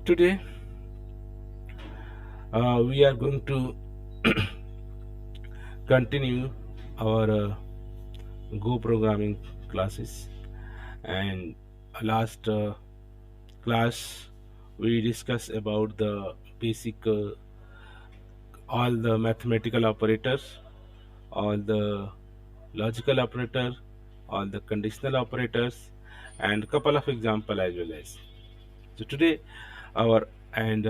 Today we are going to continue our Go programming classes, and last class we discussed about the basic all the mathematical operators, all the logical operator, all the conditional operators, and couple of example as well as. So today our and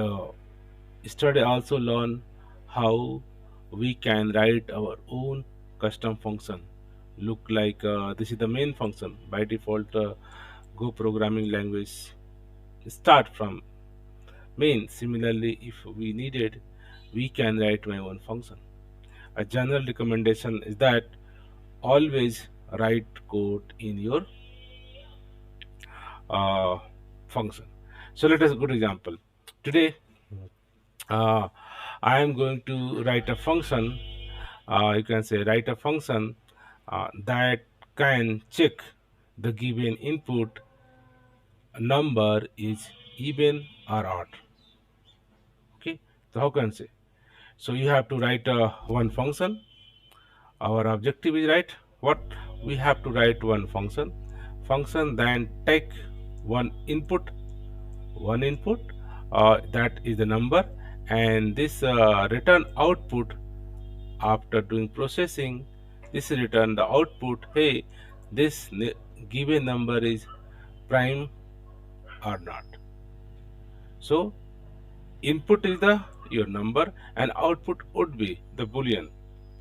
study also learn how we can write our own custom function. Look like this is the main function by default. Go programming language start from main. Similarly, if we needed, we can write my own function. A general recommendation is that always write code in your uh, function. So let us go to example. Today uh, I am going to write a function. You can say write a function that can check the given input number is even or odd. Okay, so how can I say? So you have to write one function. Our objective is right. What we have to write one function then take one input, that is the number, and this return output. After doing processing, this return the output. Hey, this given number is prime or not. So input is the your number, and output would be the boolean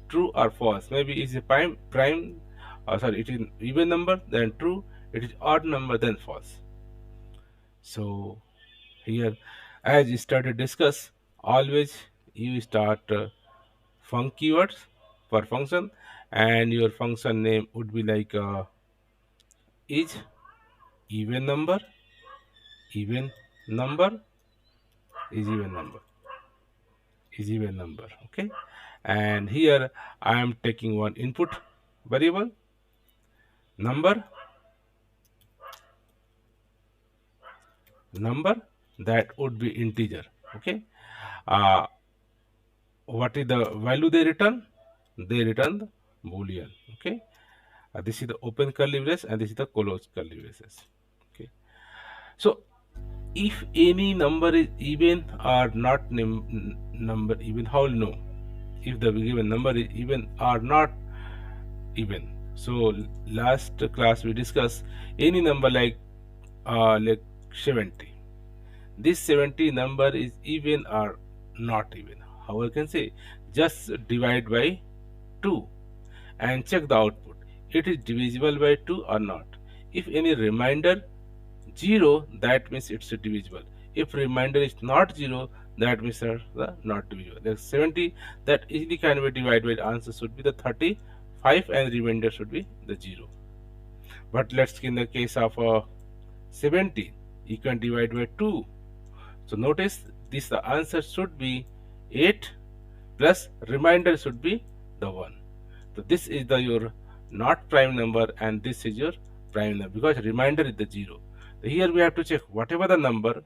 true or false. Maybe it is a prime sorry, it is even number, then true. It is odd number, then false. So here, as you started discuss, always you start func keywords for function, and your function name would be like is even number, even number, is even number, is even number. Okay, and here I am taking one input variable number, that would be integer. Okay, uh, what is the value they return? They return the boolean. Okay, this is the open curly brace and this is the closed curly braces. Okay, so if any number is even or not number even, how will know if the given number is even or not even? So last class we discussed any number like 70. This 70 number is even or not even. How I can say? Just divide by 2 and check the output. It is divisible by 2 or not. If any remainder 0, that means it's divisible. If remainder is not 0, that means it's not divisible. The 70 that easily can be divided by, answer should be the 35 and remainder should be the 0. But let's in the case of 70, you can divide by 2. So notice this, the answer should be 8 plus remainder should be the 1. So this is the your not prime number and this is your prime number, because remainder is the 0. So here we have to check whatever the number,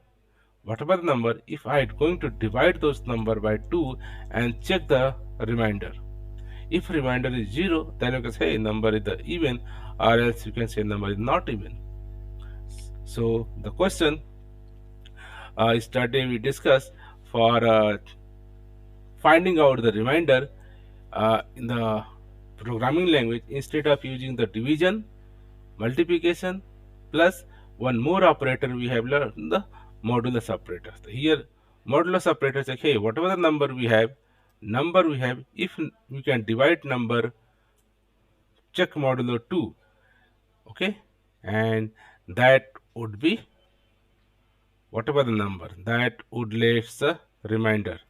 if I am going to divide those number by 2 and check the remainder. If remainder is 0, then you can say number is the even, or else you can say number is not even. So the question yesterday we discussed for finding out the remainder in the programming language, instead of using the division, multiplication plus one more operator, we have learned the modulus operator. So here modulus operator say, hey, whatever the number we have, if we can divide number, check modulo 2. Okay, and that would be whatever the number, that would leaves the remainder.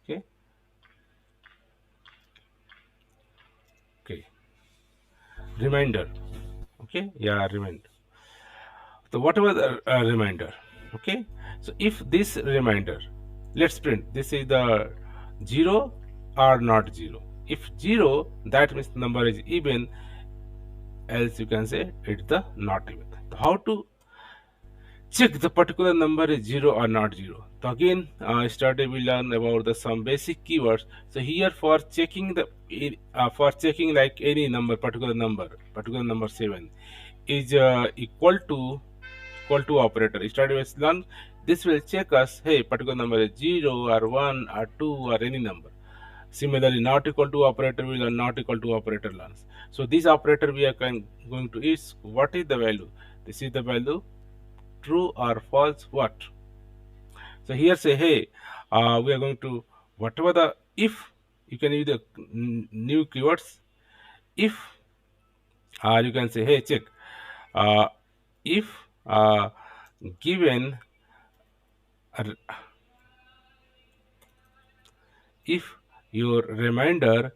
Okay, remainder. Okay, yeah, remainder. So whatever the remainder. Okay, so if this remainder, let's print, this is the 0 or not 0. If 0, that means number is even, else you can say it's the not even. How to check the particular number is 0 or not 0? So again, started we learn about the some basic keywords. So here for checking the like any number, particular number 7 is equal to operator. Started with learn, this will check us, hey, particular number is 0 or 1 or 2 or any number. Similarly, not equal to operator will learn, not equal to operator learns. So this operator we are going to is, what is the value? This is the value, true or false, what? So here say, hey, we are going to, whatever the, if, you can use the new keywords. If, you can say, hey, check, uh, if given, uh, if your remainder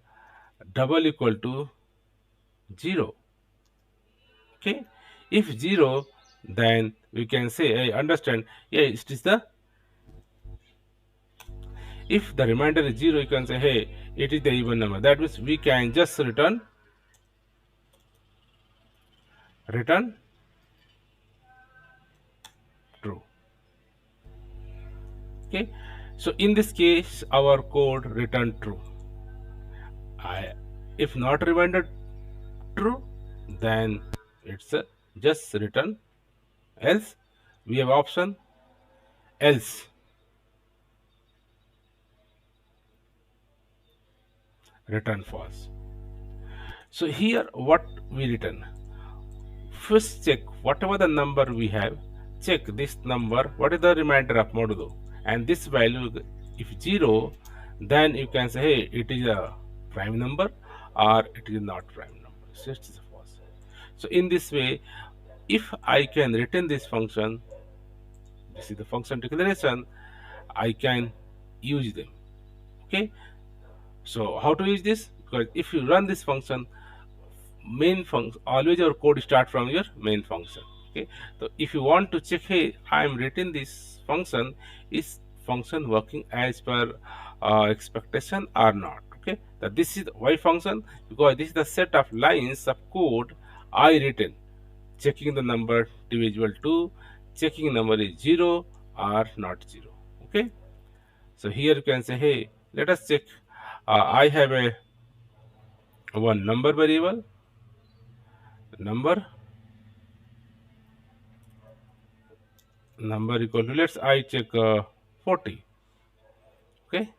double equal to 0. Okay, if 0, then we can say, hey, understand, yeah, it is the, if the remainder is 0, you can say, hey, it is the even number. That means we can just return true. Okay, so in this case our code return true. If not remainder true, then it's just return else. We have option else, return false. So here what we return, first check whatever the number we have, check this number, what is the remainder of modulo, and this value, if 0, then you can say, hey, it is a prime number or it is not prime number. So it is false. So in this way, if I can return this function, this is the function declaration, I can use them. Okay, so how to use this? Because if you run this function, main function, always your code start from your main function. Okay, so if you want to check, hey, I am written this function, is function working as per expectation or not? Okay, that this is why function, because this is the set of lines of code I written, checking the number divisible to, checking number is 0 or not 0. Okay, so here you can say, hey, let us check, I have a one number variable, number equal to, let's I check 40. Okay,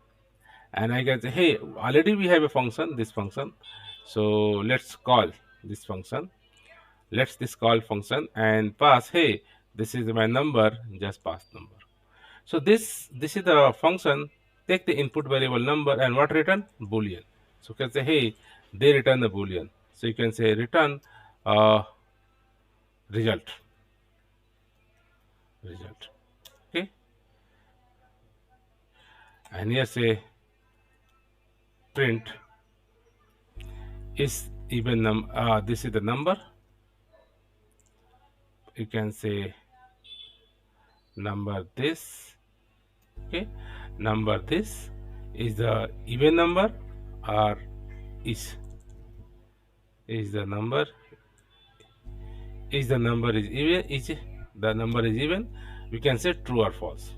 and I can say, hey, already we have a function, this function, so let's call this function, let's this call function and pass, hey, this is my number, just pass number. So this is the function, take the input variable number and what return, boolean. So you can say, hey, they return the boolean, so you can say return result. Okay, and here say print is even this is the number, you can say number this. Okay, number this is the even number or is the number, is the number is even, is the number is even, we can say true or false.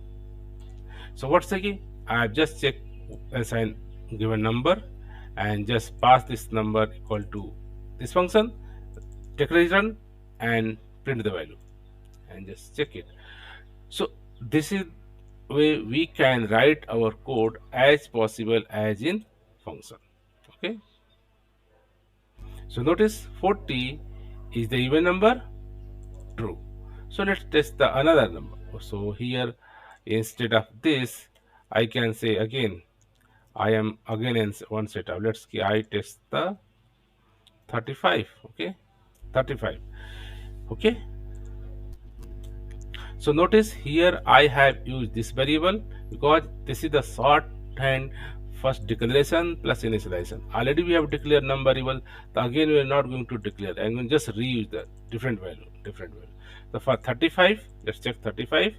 So what's the key? I have just checked, assign given number and just pass this number equal to this function, take return and print the value and just check it. So this is way we can write our code as possible as in function. Okay, so notice 40 is the even number, true. So let's test the another number. So here instead of this, I can say again, I am again in one setup. Let's see, I test the 35. Okay, 35. Okay, so notice here I have used this variable because this is the shorthand first declaration plus initialization. Already we have declared num variable. So again we are not going to declare. I'm going to just reuse the different value. So for 35, let's check 35.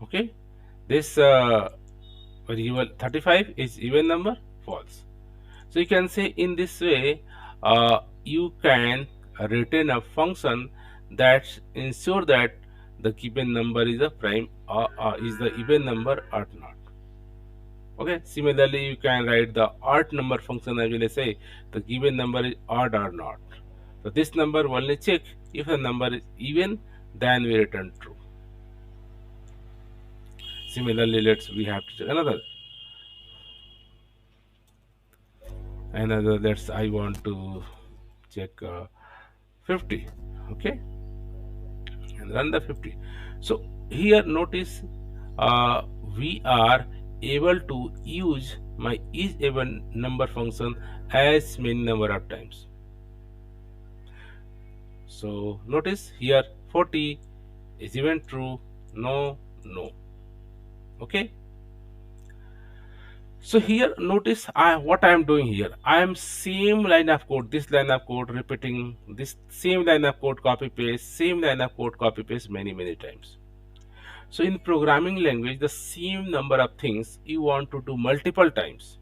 Okay, this variable 35 is even number, false. So you can say in this way, you can retain a function that ensure that the given number is a prime or is the even number or not. Okay. Similarly, you can write the odd number function as well as say the given number is odd or not. So this number only check if the number is even, then we return true. Similarly, we have to check another. Let's I want to check 50. Okay, and run the 50. So here notice uh, we are able to use my is even number function as many number of times. So notice here 40 is even true, no, no. Okay. So here notice what I am doing here. I am same line of code, this line of code repeating this same line of code copy paste, same line of code copy paste many times. So in programming language, the same number of things you want to do multiple times.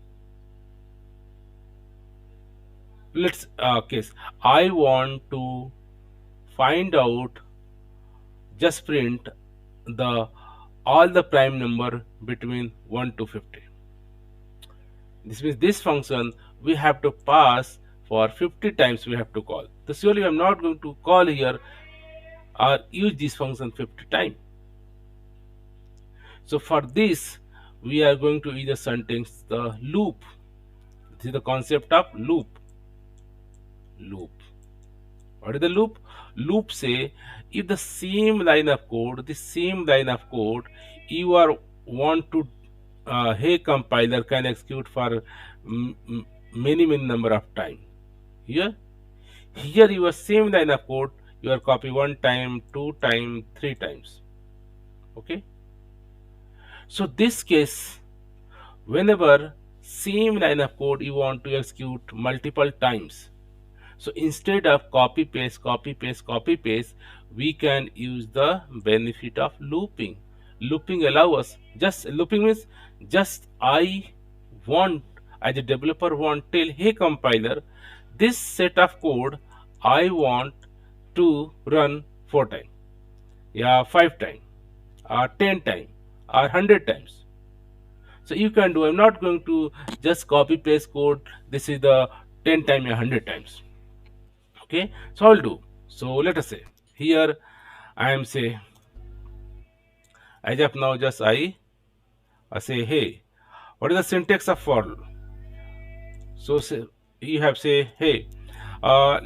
Let's case I want to find out, just print the all the prime number between 1 to 50. This means this function we have to pass for 50 times we have to call. So surely I'm not going to call here or use this function 50 times. So for this we are going to use a sentence, the loop. This is the concept of loop. Loop. What is the loop? Loop say if the same line of code, you are want to hey compiler can execute for many number of time. Here your same line of code you are copy one time, two time, three times. Okay. So this case, whenever same line of code you want to execute multiple times, so instead of copy paste, we can use the benefit of looping. Looping allow us, just looping means just I want, as a developer want tell hey compiler, this set of code I want to run 4 times, yeah 5 times, or 10 times, or 100 times. So you can do, I'm not going to just copy paste code, this is the 10 times or 100 times. Okay, so I'll do. So let us say here I am say as of now just I say hey, what is the syntax of for loop? So say, you have say hey, uh,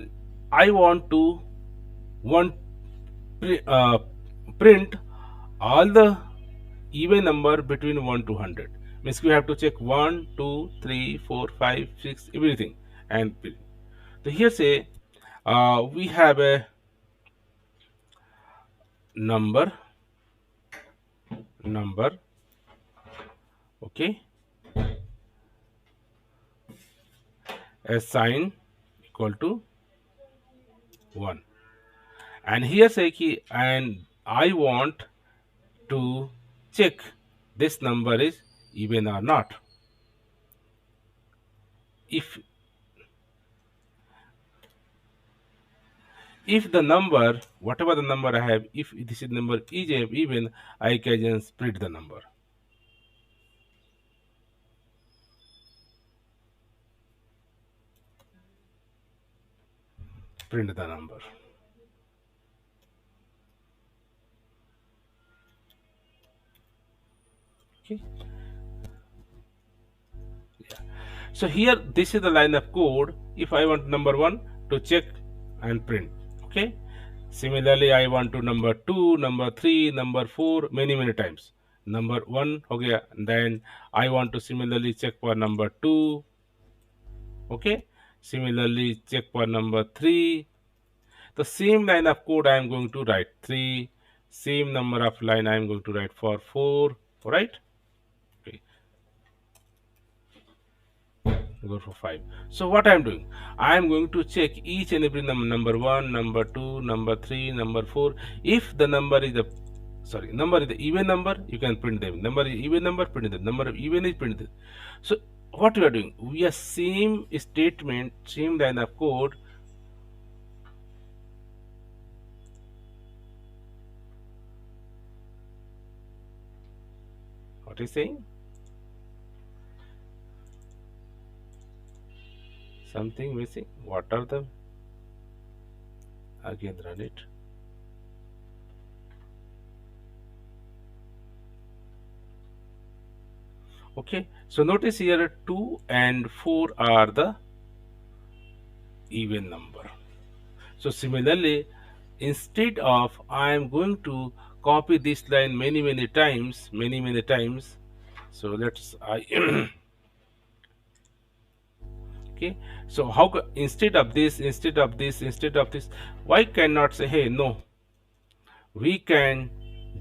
I want to want uh, print all the even number between 1 to 100. Means we have to check 1, 2, 3, 4, 5, 6, everything and print. So here say we have a number, okay, a sign equal to 1, and here say ki, and I want to check this number is even or not. If the number, whatever the number I have, if this is number is even, I can just split the number. Print the number. Okay. Yeah. So here this is the line of code. If I want number 1 to check and print. Okay. Similarly, I want to number 2, number 3, number 4 many times. Number 1, okay, and then I want to similarly check for number 2. Okay. Similarly, check for number 3. The same line of code I am going to write 3, same number of line I am going to write for 4, right? Okay, go for 5. So what I am doing, I am going to check each and every number 1, number 2, number 3, number 4. If the number is sorry, number is the even number, you can print them. Number is even number, print them. Number of even is print them. So what we are doing, we are same statement, same line of code. What is saying? Something missing. What are them? Again run it. Okay, so notice here 2 and 4 are the even number. So similarly, instead of I am going to copy this line many times, so let's I okay, so instead of this, why cannot say, hey, no, we can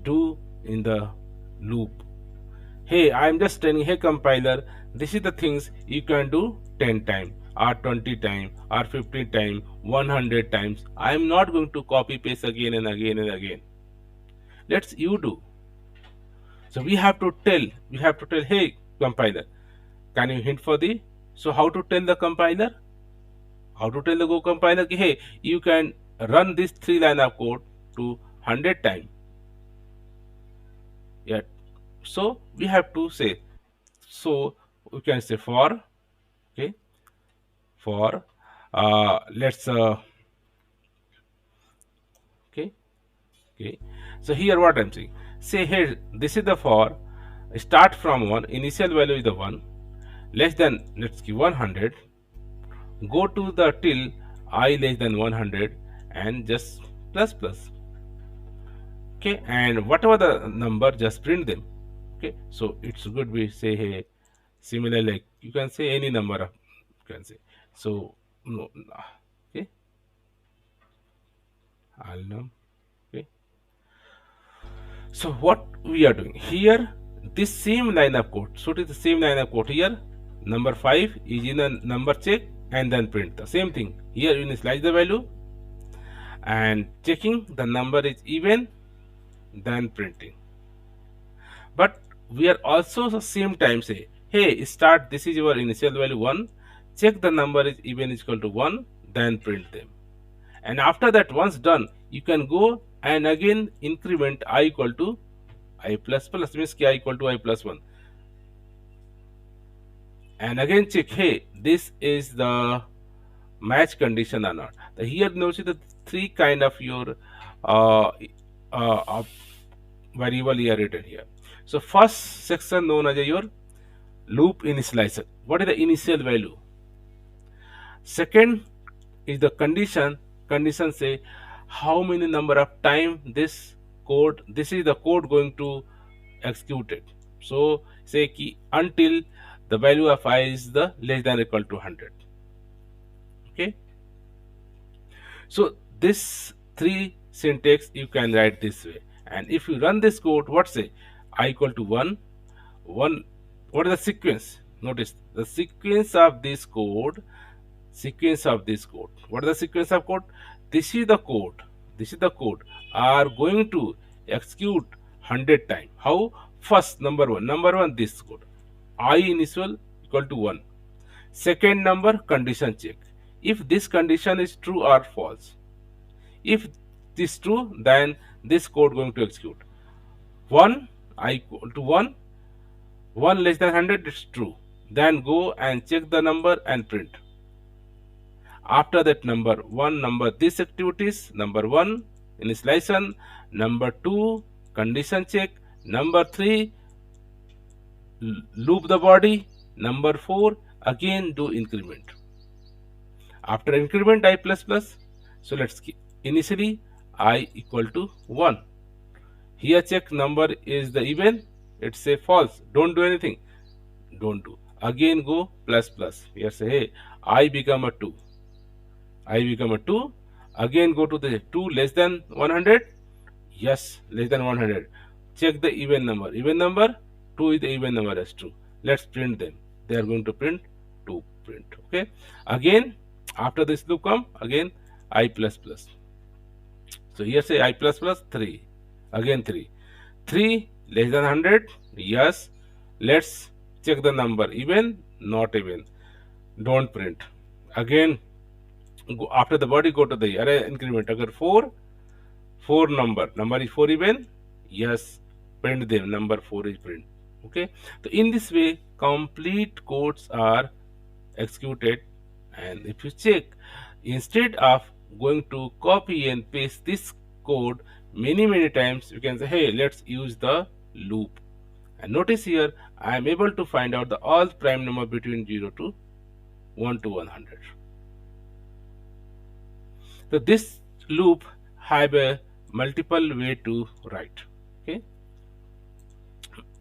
do in the loop. Hey, I'm just telling, hey compiler, this is the things you can do 10 times or 20 times or 50 times, 100 times. I'm not going to copy paste again and again and again. Let's you do. So we have to tell, hey compiler, can you hint for the, so how to tell the compiler? How to tell the Go compiler, hey, you can run this 3 line of code to 100 times. Yeah. So we have to say, so we can say for, okay, for let's okay, okay, so here what I'm saying, say here this is the for, start from 1, initial value is the 1, less than, let's give 100, go to the till I less than 100 and just plus plus. Okay, and whatever the number, just print them. Okay, so it's good we say, hey, similar, like you can say any number of, you can say, so no, okay, I'll know. Okay, so what we are doing here, this same line of code, so it is the same line of code here. Number 5 is in a number check and then print the same thing here. You initialize the value and checking the number is even, then printing. But we are also the same time say, hey, start, this is your initial value 1, check the number is even is equal to 1, then print them. And after that, once done, you can go and again increment I equal to I plus plus, means k I equal to I plus 1, and again check, hey, this is the match condition or not. The here notice the 3 kind of your uh, of variable here written here. So first section known as your loop initializer. What is the initial value? Second is the condition. Condition say how many number of time this code, this is the code going to execute it. So say key until the value of I is the less than or equal to 100. Okay, so this 3 syntax you can write this way, and if you run this code, what say, I equal to 1, 1, what is the sequence? Notice the sequence of this code, what is the sequence of code? This is the code, are going to execute 100 times. How? First, number 1, this code, I initial equal to 1. Second number, condition check, if this condition is true or false. If this true, then this code going to execute 1, I equal to 1, 1 less than 100, it's true, then go and check the number and print. After that, number 1, number this activities, number 1 initialization, number 2 condition check, number 3 loop the body, number 4 again do increment. After increment I plus plus, so let's keep initially I equal to 1. Here check number is the even, it say false, don't do anything, don't do. Again go plus plus, here say, hey, I become a 2, again go to the 2 less than 100, yes, less than 100, check the even number, 2 is the even number as true, let's print them, they are going to print 2, print. Okay, again after this loop come, again I plus plus, so here say I plus plus 3, again 3, 3 less than 100, yes. Let's check the number, even, not even. Don't print. Again, go after the body, go to the array increment. Agar 4 number is 4 even, yes, print them, number 4 is print. Okay, so in this way complete codes are executed. And if you check, instead of going to copy and paste this code many times, you can say, hey, let's use the loop. And notice here I am able to find out the all prime number between 0 to 1 to 100. So this loop have a multiple way to write. Okay,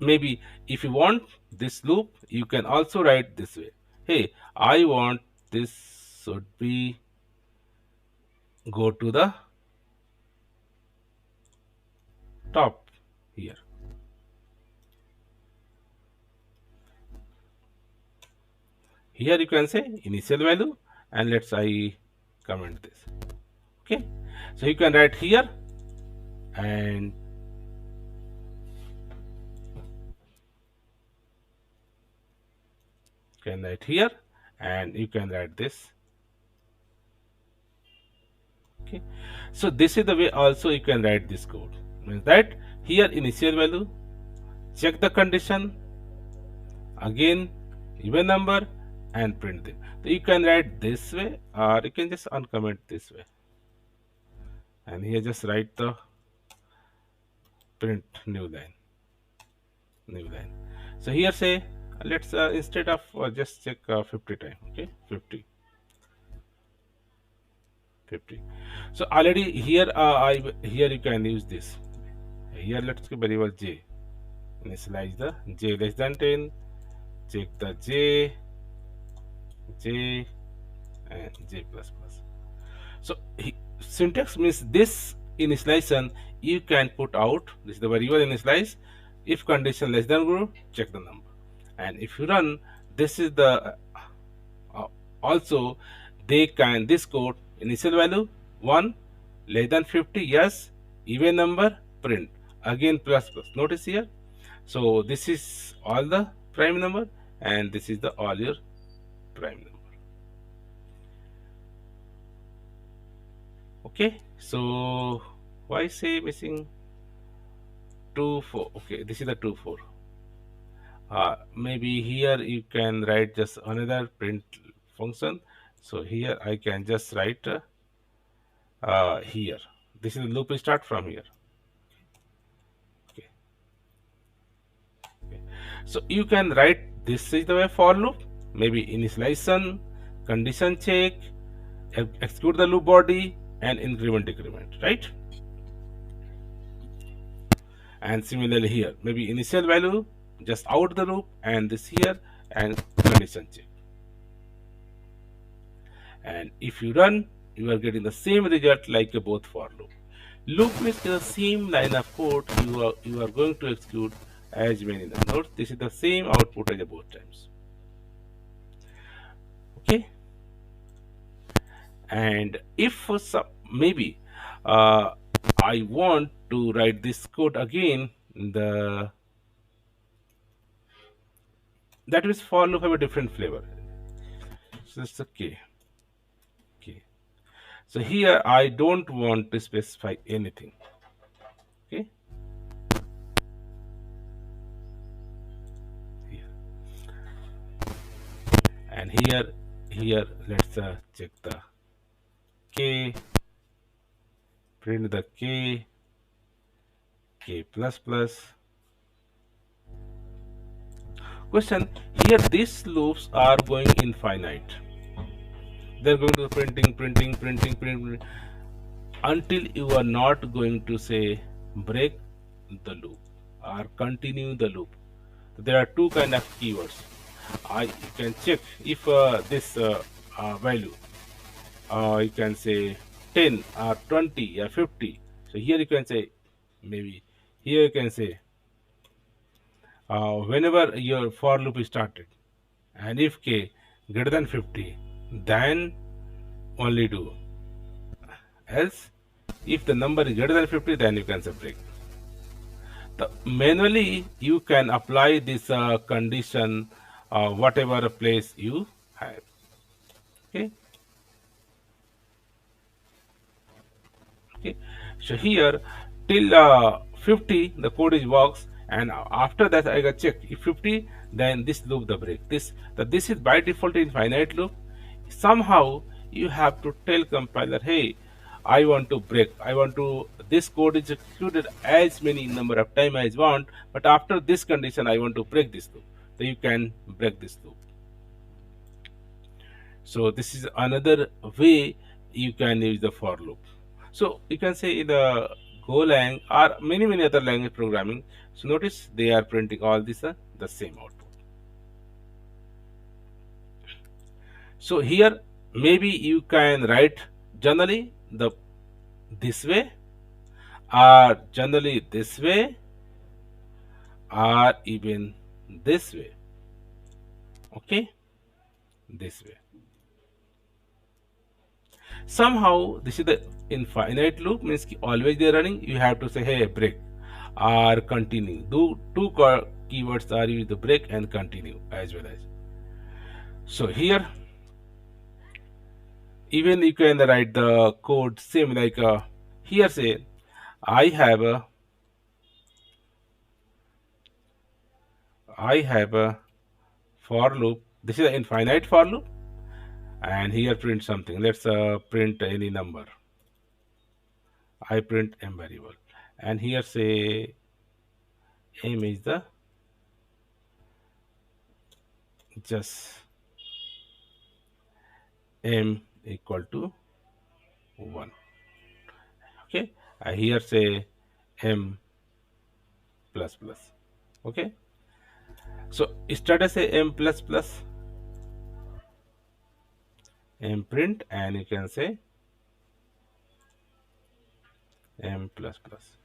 maybe if you want this loop, you can also write this way. Hey, I want this should be, go to the top here. Here you can say initial value, and let's I comment this. Okay, so you can write here, and can write here, and you can write this. Okay, so this is the way also you can write this code. Means that here initial value, check the condition, again even number, and print them. So you can write this way, or you can just uncomment this way, and here just write the print new line. So here say, let's instead of just check 50 time. Okay, 50. So already here here you can use this. Here let's give variable j, initialize the j less than 10, check the j and j plus plus. So syntax means this initialization you can put out. This is the variable initialize. If condition less than true, check the number. And if you run, this is the also they can this code initial value 1 less than 50, yes, even number, print, again plus plus. Notice here. So this is all the prime number, and this is the all your prime number. Okay, so why say missing 2 4? Okay, this is the 2 4. Maybe here you can write just another print function. So here I can just write here. This is the loop start from here. Okay. Okay. So you can write this is the way for loop. Maybe initialization, condition check, execute the loop body, and increment decrement, right? And similarly here, maybe initial value, just out the loop, and this here, and condition check. And if you run, you are getting the same result like a both for loop. Loop means the same line of code you are going to execute as many numbers. Note this is the same output as both times. Okay. And if for some maybe I want to write this code again, that means for loop have a different flavor. So it's okay. Okay. So here I don't want to specify anything. Okay. Here. And here let's check the k, print the k plus plus. Question, here these loops are going infinite. They're going to printing until you are not going to say break the loop or continue the loop. There are two kind of keywords. You can check if this value you can say 10 or 20 or 50. So here you can say, maybe here you can say whenever your for loop is started, and if k greater than 50, then only do. Else, if the number is greater than 50, then you can say break. Manually you can apply this condition whatever place you have. Okay. Okay, so here till 50 the code is works, and after that I got check if 50, then this loop the break. This is by default infinite loop. Somehow you have to tell compiler, hey, I want to break, I want to, this code is executed as many number of time as want, but after this condition I want to break this loop, so you can break this loop. So this is another way you can use the for loop. So you can say in the GoLang or many other language programming. So notice they are printing all this the same output. So here maybe you can write generally the this way, or generally this way, or even this way. Okay, this way. Somehow this is the infinite loop, means always they're running. You have to say, hey, break or continue. Do two keywords are used, the break and continue as well as. So here even you can write the code same like here say I have a for loop. This is an infinite for loop, and here print something. Let's print any number. I print m variable, and here say m is the just m equal to 1. Okay, I here say m plus plus. Okay, so start as say m plus plus, m print, and you can say m plus plus.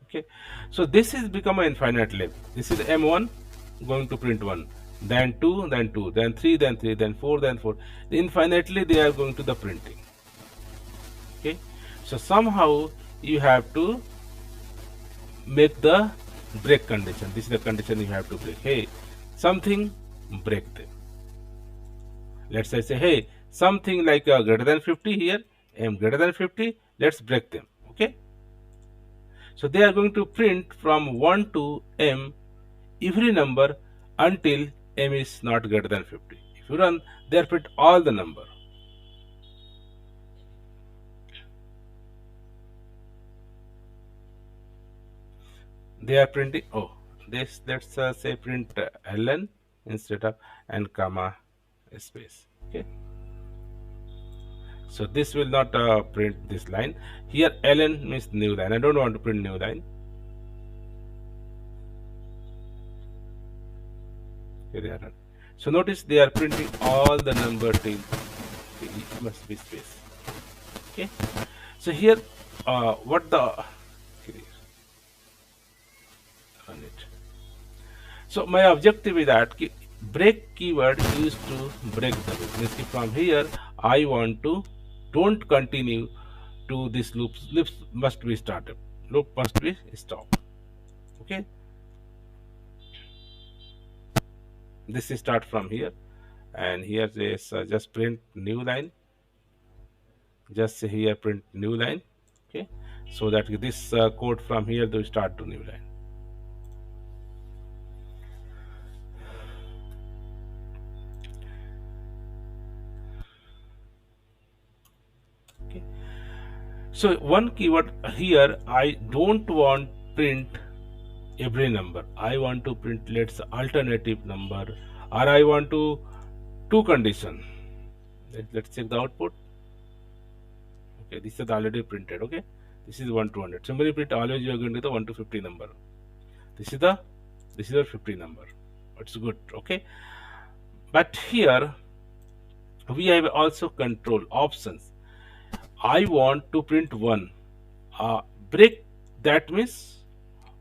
Okay, so this is become an infinite loop. This is m1 going to print 1, then 2, then 2, then 3, then 3, then 4, then 4. Infinitely they are going to the printing. Okay, so somehow you have to make the break condition. This is the condition you have to break. Hey, something, break them. Let's say hey, something like greater than 50 here, m greater than 50, let's break them. Okay, so they are going to print from 1 to m every number until m is not greater than 50. If you run, they are print all the number. They are printing, oh, this, let's say print ln instead of and comma space. Okay, so this will not print this line. Here ln means new line. I don't want to print new line. Here they are run. So notice they are printing all the number till it must be space. Okay, so here what the run it. So my objective is that break keyword used to break the loop. Means from here I want to don't continue to this loop. Loop must be started. Loop must be stopped. Okay. This is start from here, and here is just print new line. Just here print new line. Okay, so that this code from here to start to new line. Okay, so one keyword here, I don't want print every number. I want to print, let's alternative number, or I want to two condition. Let's check the output. Okay, this is already printed. Okay, this is 1 to 100. Somebody print, always you are going to the 1 to 50 number. This is the 50 number. It's good. Okay, but here we have also control options. I want to print 1. Break, that means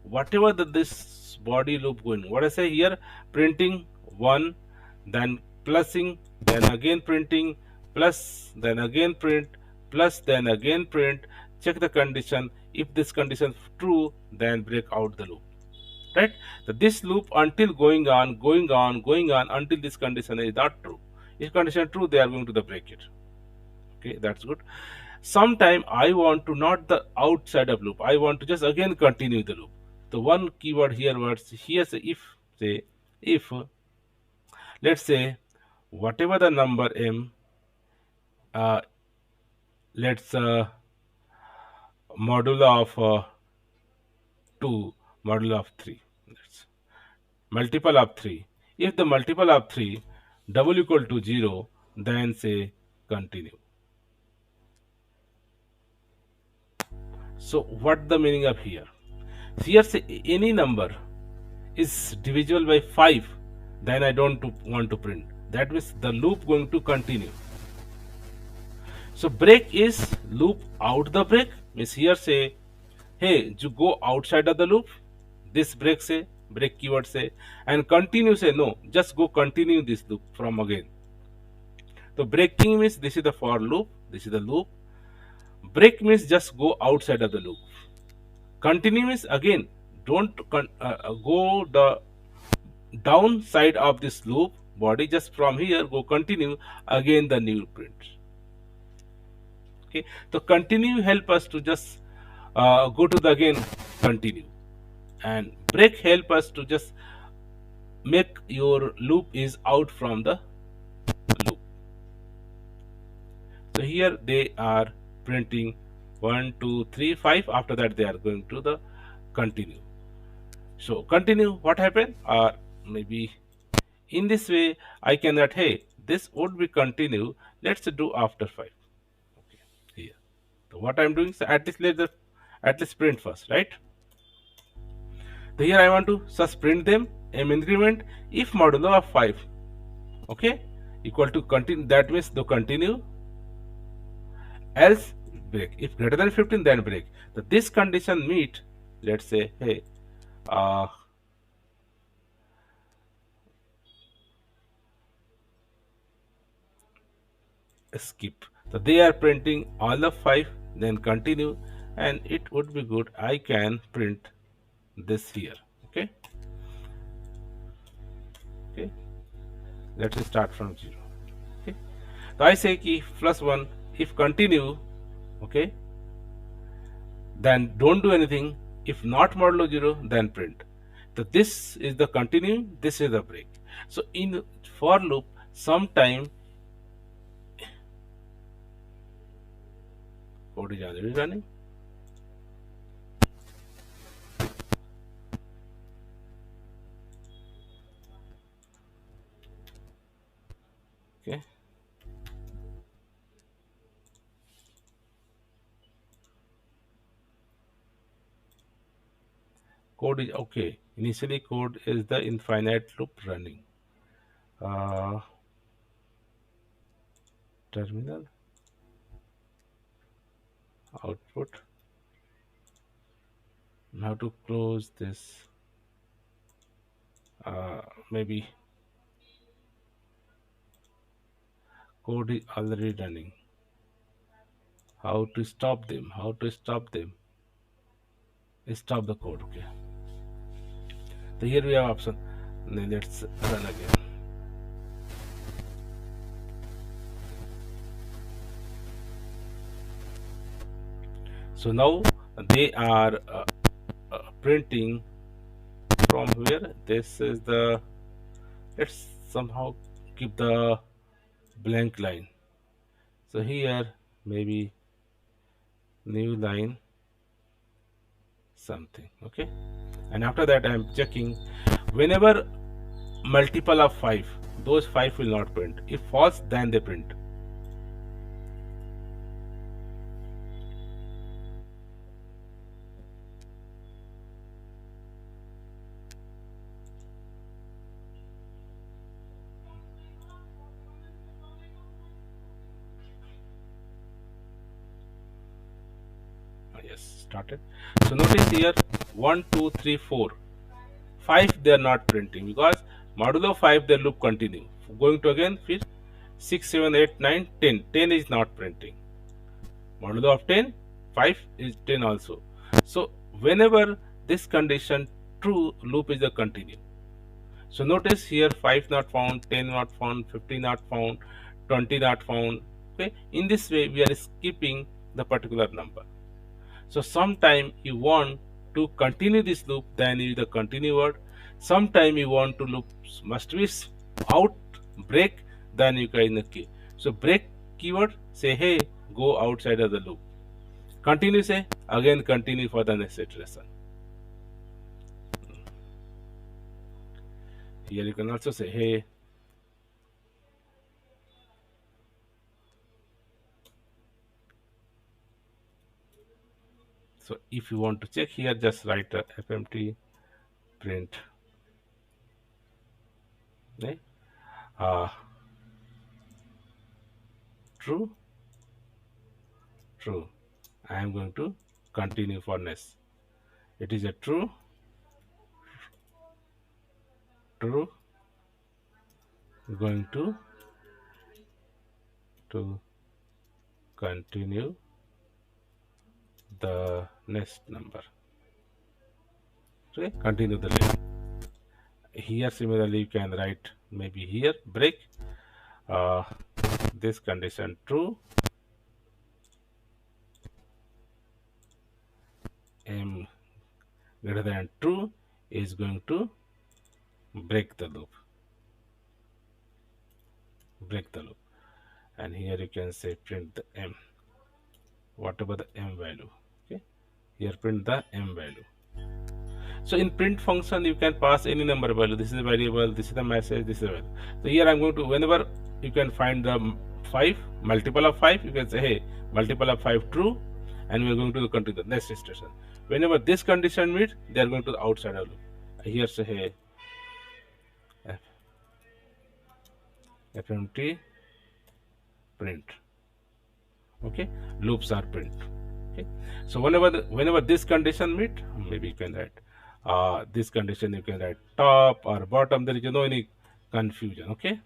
whatever this body loop going, what I say here, printing 1, then plusing, then again printing, plus, then again print, plus, then again print, check the condition. If this condition true, then break out the loop. right? So this loop until going on, going on, going on until this condition is not true. If condition true, they are going to the break it. Okay, that's good. Sometime I want to not the outside of loop. I want to just again continue the loop. The one keyword here words here say if let's say whatever the number m, uh, let's modulo of 2 modulo of 3. Let's multiple of 3. If the multiple of 3 double equal to 0, then say continue. So what the meaning of here? Here say any number is divisible by 5, then I don't want to print. That means the loop going to continue. So break is loop out the break. Means here say, hey, you go outside of the loop. This break say, break keyword say, and continue say, no, just go continue this loop from again. So breaking means this is the for loop, this is the loop. Break means just go outside of the loop. Continue means again, don't go the downside of this loop body, just from here go continue again the new print. Okay, so continue help us to just go to the again continue, and break help us to just make your loop is out from the loop. So here they are printing 1 2 3 5. After that they are going to the continue. So continue, what happened? Or maybe in this way I can write, hey, this would be continue, let's do after 5. Okay, here. So what I'm doing, so at least at least print first, right? So here I want to just print them m increment if modulo of 5, okay, equal to continue, that means the continue, else break. If greater than 15, then break. So this condition meet, let's say, hey, uh, skip. So they are printing all of 5, then continue, and it would be good. I can print this here. Okay. Okay. Let's start from 0. Okay. So I say key plus 1. If continue, okay, then don't do anything. If not modulo 0, then print. So this is the continue, this is the break. So in for loop, sometime code is already running. Okay. Code is okay. Initially code is the infinite loop running. Terminal output. How to close this? Maybe code is already running. How to stop them? How to stop them? Stop the code. Okay. So here we have option. Then let's run again. So now they are printing from where? This is the, let's somehow keep the blank line. So here maybe new line something. Okay, and after that I am checking whenever multiple of 5, those 5 will not print. If false, then they print. Yes, started. So notice here 1 2 3 4 5 they are not printing because modulo 5 the loop continue. Going to again 6 7 8 9 10. 10 is not printing. Modulo of 10, 5 is 10 also. So whenever this condition true, loop is the continue. So notice here 5 not found, 10 not found, 50 not found, 20 not found. Okay, in this way we are skipping the particular number. So sometime you want to continue this loop, then use the continue word. Sometime you want to loop must be out, break, then you can the key. So break keyword, say hey, go outside of the loop. Continue, say again continue for the next iteration. Here you can also say hey. So if you want to check here, just write a fmt print. Okay? True, true. I am going to continue for next. It is a true, true, going to continue the next number. Okay, continue the loop. Here similarly you can write maybe here break this condition true, m greater than true is going to break the loop, and here you can say print the m, whatever the m value. Okay, here print the m value. So in print function you can pass any number value. This is a variable, this is the message, this is a value. So here I'm going to, whenever you can find the 5 multiple of 5, you can say hey multiple of 5 true, and we are going to continue the next iteration. Whenever this condition meets, they are going to the outside of loop. Here say hey fmt print. Okay, loops are print. Okay, so whenever this condition meet, maybe you can write this condition, you can write top or bottom, there is no any confusion. Okay,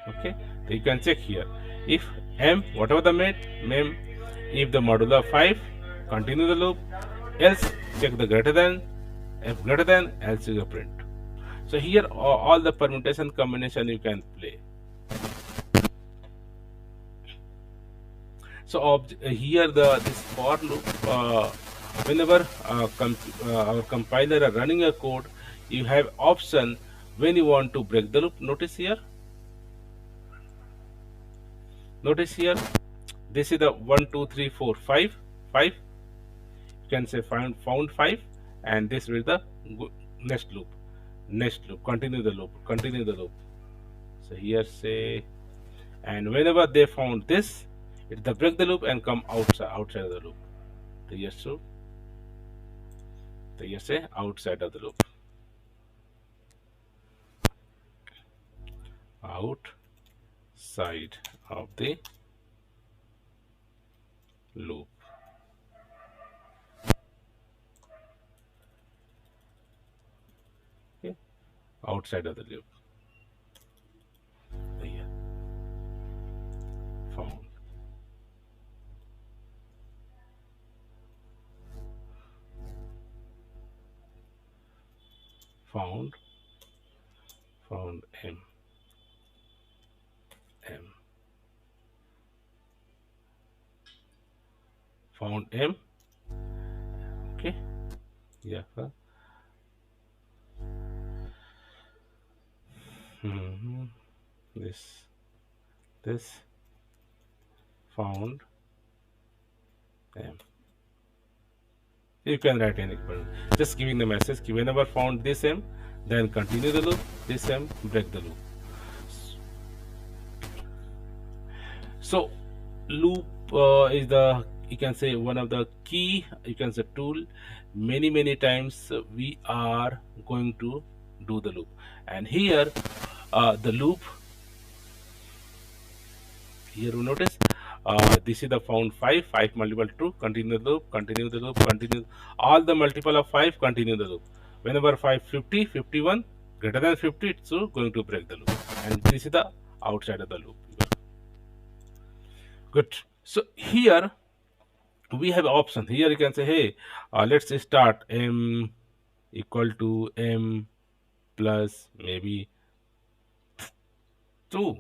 okay, so you can check here if m whatever the mem, if the modulo 5, continue the loop, else check the greater than, if greater than, else is a print. So here all the permutation combination you can play. So here this for loop, whenever our compiler are running a code, you have option when you want to break the loop. Notice here, this is the 1 2 3 4 5 5. You can say found 5, and this will the next loop, continue the loop. So here say, and whenever they found this, it the break the loop and come outside of the loop. So here say outside of the loop, outside of the loop. Okay, outside of the loop. Here found m found m. Okay, yeah. This found m. You can write any point, just giving the message whenever found this m, then continue the loop, this m, break the loop. So loop is the, you can say, one of the key, you can say, tool. Many times we are going to do the loop, and here the loop, here you notice this is the found 5 multiple true, continue the loop, continue all the multiple of 5, continue the loop. Whenever 5 50 51 greater than 50, it's going to break the loop, and this is the outside of the loop. Good. So here we have option. Here you can say, hey, let's start m equal to m plus maybe 2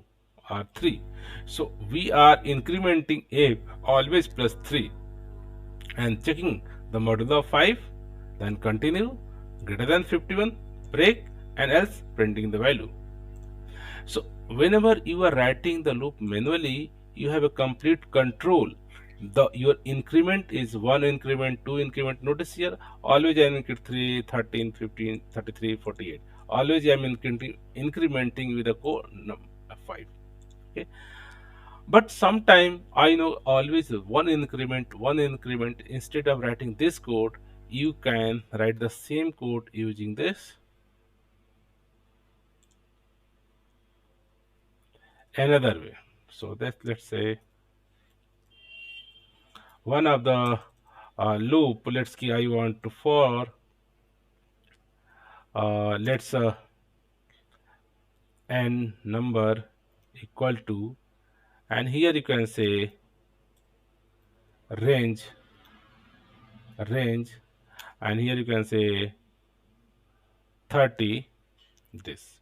or 3. So we are incrementing a always plus 3 and checking the modulo of 5, then continue, greater than 51, break, and else printing the value. So whenever you are writing the loop manually, you have a complete control. Your increment is 1 increment, 2 increment. Notice here, always I am incrementing 3, 13, 15, 33, 48. Always I am incrementing with a code 5. Okay. But sometime I know always one increment. Instead of writing this code, you can write the same code using this another way. So that, let's say, one of the loop, let's say I want to for let's n number equal to, and here you can say range range, and here you can say 30, this.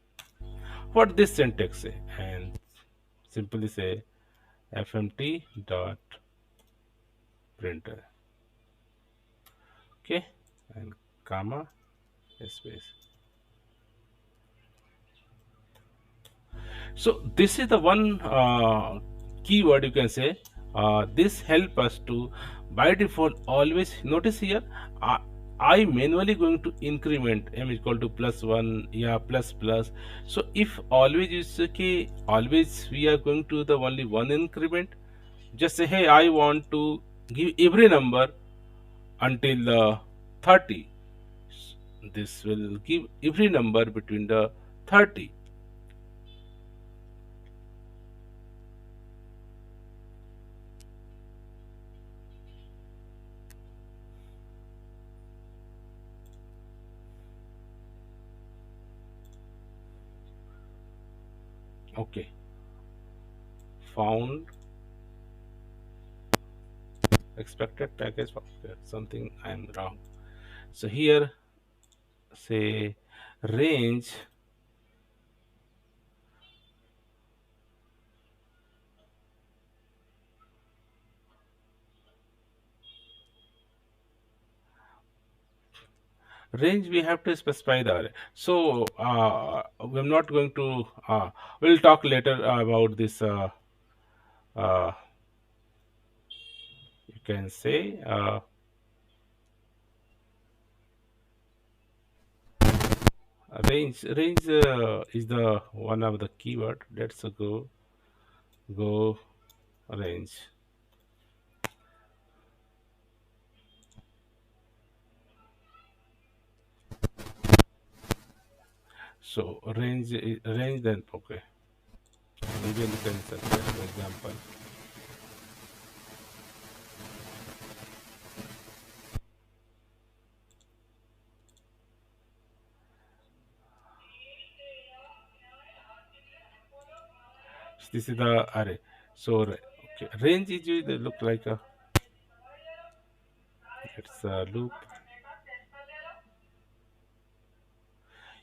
What this syntax say? And simply say fmt dot printer, okay, and comma space. So this is the one keyword you can say. This help us to, by default, always notice here. I manually going to increment m equal to plus one, yeah, plus plus. So if always you say, okay, always we are going to the only one increment. Just say, hey, I want to give every number until the 30. This will give every number between the 30. Okay, found expected package. Something I'm wrong. So here say range range we have to specify the array. So we're not going to we'll talk later about this uh, you can say range is the one of the keyword. Let's go range. So range, then okay, maybe you can set that for example. This is the array. So okay, range is usually look like a, it's a loop.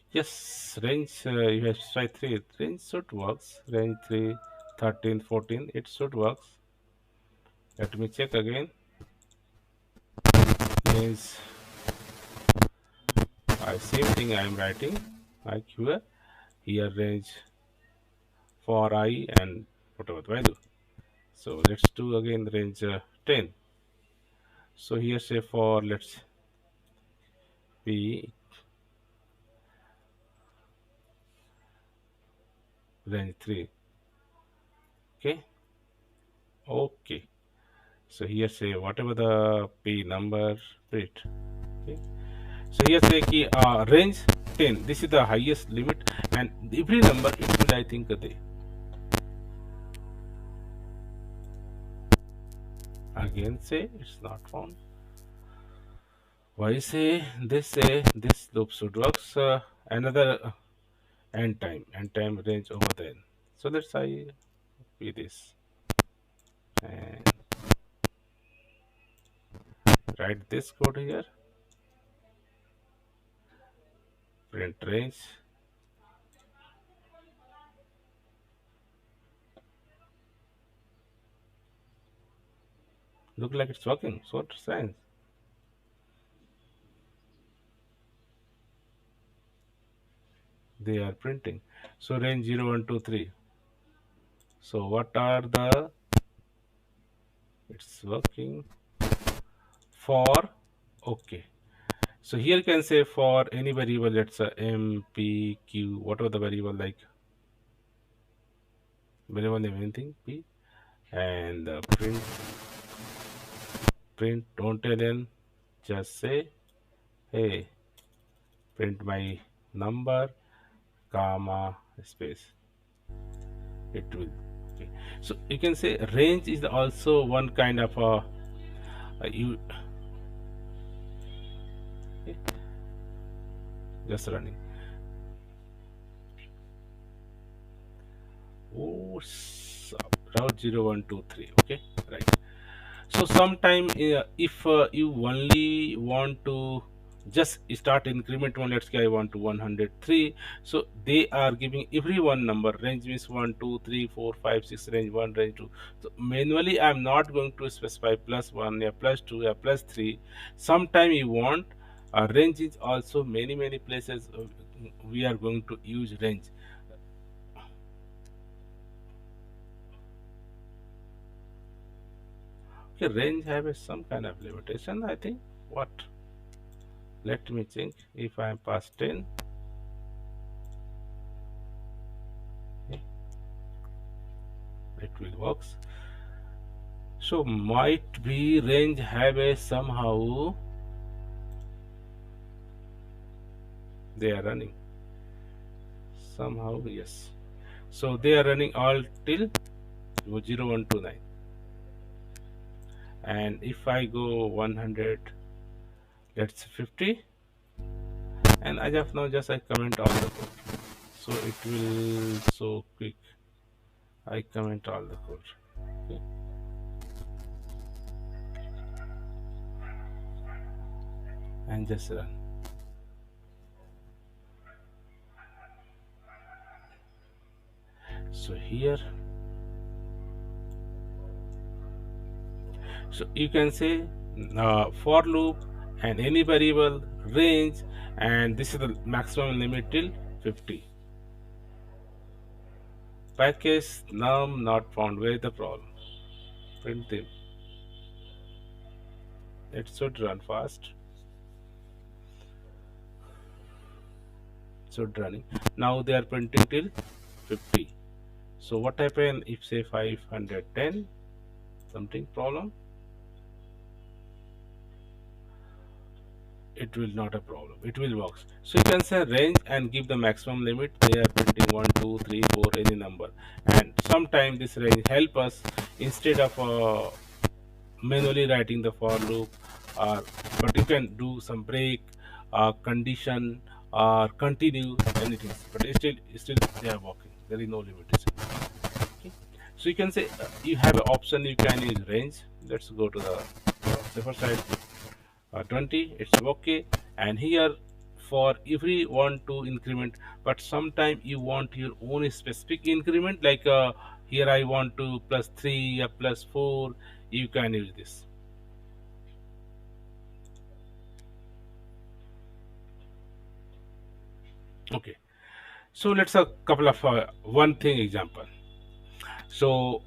Yes, range you have to try 3. Range should works. Range 3, 13, 14. It should works. Let me check again. Range, same thing I am writing like here range for I and whatever the value. So let's do again range 10. So here say for let's be range 3. Okay. Okay. So here say whatever the p number bit. Okay. So here say ki range 10. This is the highest limit, and every number it will, I think, they again say it's not found. Why say this loop should works another end time range over then. So let's I be this, and Write this code here, print range. Look like it's working. So what science? They are printing. So range 0, 1, 2, 3. So what are the, it's working for, okay. So here you can say for any variable, let's M, P, Q, whatever the variable, like variable name, anything, P, and print, don't tell them, just say, hey, print my number, comma, space. It will, okay. So you can say range is also one kind of you, okay, just running. Oh, route 0, 1, 2, 3. Okay, right. So sometime if you only want to just start increment one, let's say I want to 103. So they are giving every one number. Range means 1, 2, 3, 4, 5, 6, range 1, range 2. So manually I'm not going to specify +1, yeah, +2, yeah, +3. Sometime you want range is also many places we are going to use range. Okay, range have some kind of limitation, I think. What? Let me think. If I am past 10, okay, it will works. So might be range have a somehow they are running. Somehow, yes. So they are running all till 0, 1, 2, 9. And if I go 100, that's 50. And as of now, just I comment all the code. So it will so quick. I comment all the code. Okay. And just run. So here, so you can say for loop and any variable range, and this is the maximum limit till 50. Package num not found. Where is the problem? Print them. It should run fast. Should running. Now they are printing till 50. So what happen if say 510? Something problem? It will not a problem, it will work. So you can say range and give the maximum limit. They are printing 1, 2, 3, 4, any number, and sometime this range help us instead of manually writing the for loop, or but you can do some break, condition, or continue anything, but still they are working. There is no limitation. Okay. So you can say you have an option, you can use range. Let's go to the safer side. 20, it's okay. And here for every 1 2 increment, but sometime you want your own specific increment, like here I want to +3 or +4, you can use this. Okay, so let's a couple of one thing example. So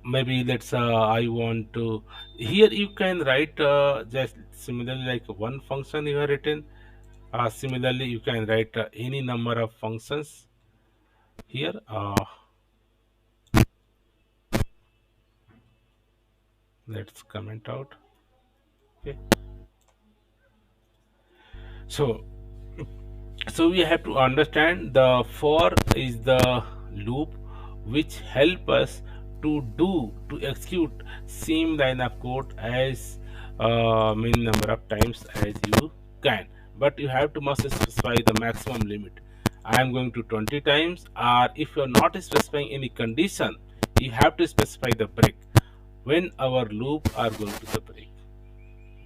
maybe let's I want to, here you can write just similarly like one function you have written. Similarly you can write any number of functions here. Let's comment out. Okay, so we have to understand the for is the loop which help us to execute same line of code as many number of times as you can, but you have to must specify the maximum limit. I am going to 20 times, or if you are not specifying any condition, you have to specify the break when our loop are going to the break.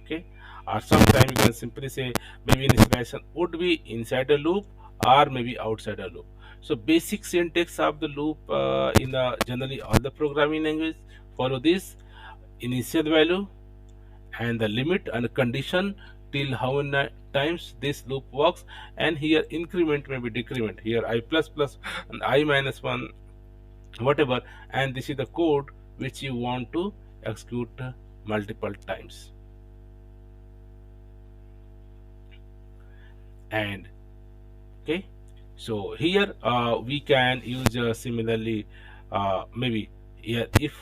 Okay, or sometimes you can simply say maybe initialization would be inside a loop or maybe outside a loop. So basic syntax of the loop in generally all the programming language follow this: initial value and the limit and condition till how many times this loop works, and here increment maybe decrement, here I plus plus and I minus 1 whatever, and this is the code which you want to execute multiple times. And okay, so here we can use similarly maybe here if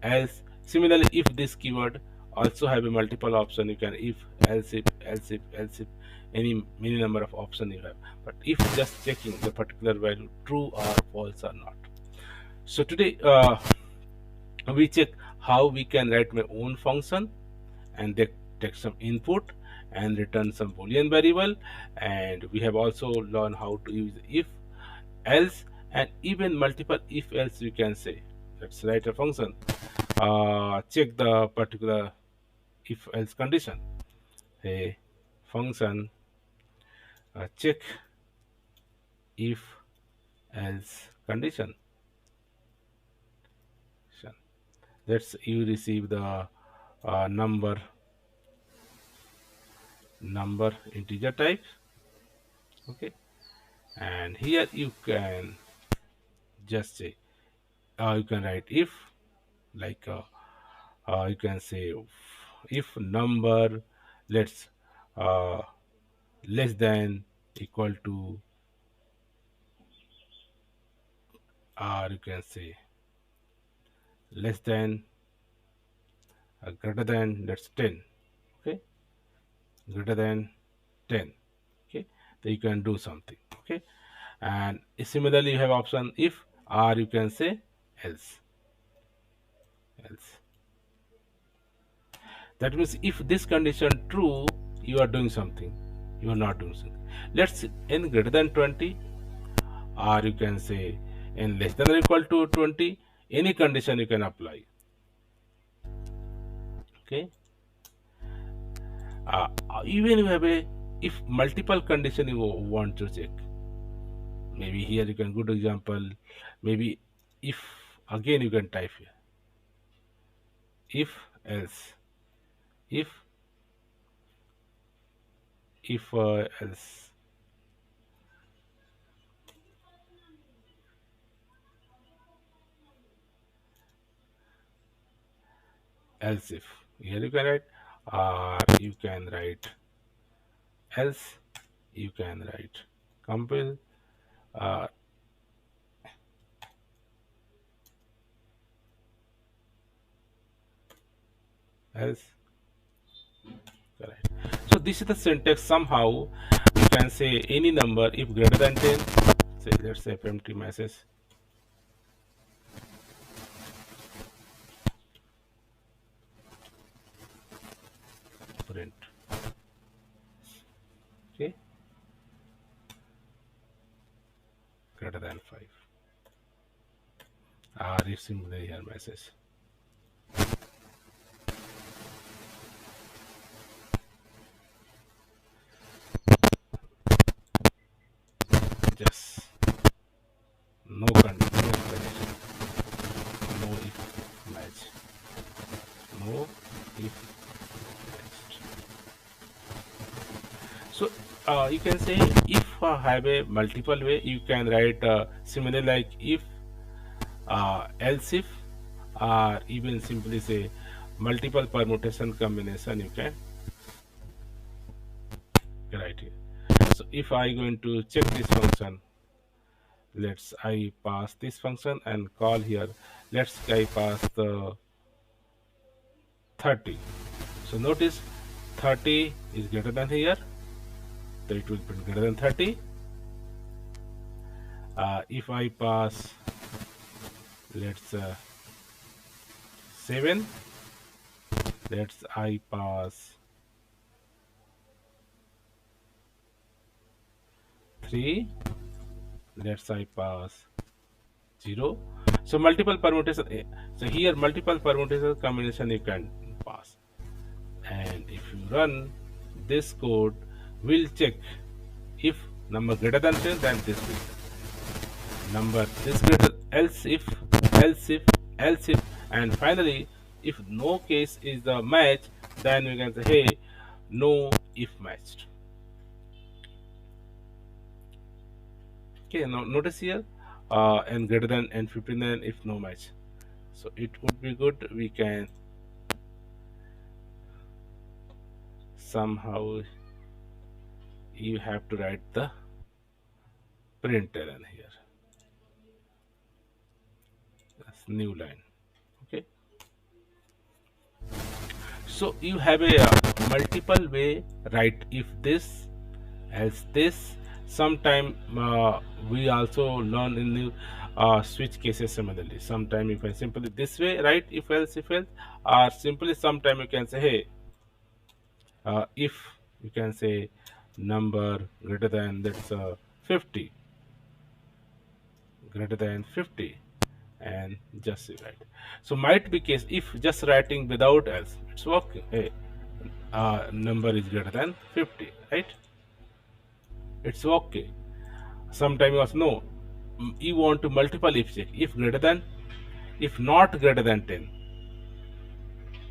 else. Similarly, if this keyword also have a multiple option, you can if else if else if else if, any many number of option you have, but if just checking the particular value true or false or not. So today we check how we can write my own function and they take some input and return some boolean variable, and we have also learned how to use if else and even multiple if else. We can say let's write a function, check the particular if else condition, a function check if else condition. Let's you receive the number integer type. Okay, and here you can just say you can write if like you can say if number let's uh, less than equal to, or you can say less than greater than, that's 10. Okay, greater than 10. Okay, then you can do something. Okay, and similarly you have option if, or you can say else. That means if this condition true, you are doing something, you are not doing something. Let's n greater than 20, or you can say n less than or equal to 20, any condition you can apply. Okay, even you have a if multiple condition you want to check, maybe here you can good example, maybe if again you can type here if else, if else if, here you can write, or you can write else, you can write compile, uh, else, correct. So this is the syntax. Somehow you can say any number if greater than 10, say let's say empty message print. Okay, greater than 5, or if simply here message just no condition, no if match, no if matched. So you can say if have a multiple way, you can write similar like if else if, or even simply say multiple permutation combination you can write here. So if I going to check this function, let's I pass this function and call here, let's I pass the 30. So notice 30 is greater than here, so it will print greater than 30. If I pass let's 7, let's I pass 3, let's I pass 0. So multiple permutation, so here multiple permutation combination you can pass, and if you run this code, we'll check if number greater than 10, then this will number this greater, else if, and finally if no case is the match, then we can say hey, no if matched. Okay, now notice here n greater than n 15 then if no match. So it would be good we can somehow you have to write the println here. That's new line. Okay. So you have a multiple way write if this else this. Sometime we also learn in the switch cases similarly. Sometime you can simply this way write if else, or simply sometime you can say hey, if you can say number greater than that's 50, greater than 50, and just write. So might be case if just writing without else, it's okay. Hey, number is greater than 50, right? It's okay. Sometimes you also no, you want to multiple if check. If greater than, if not greater than 10,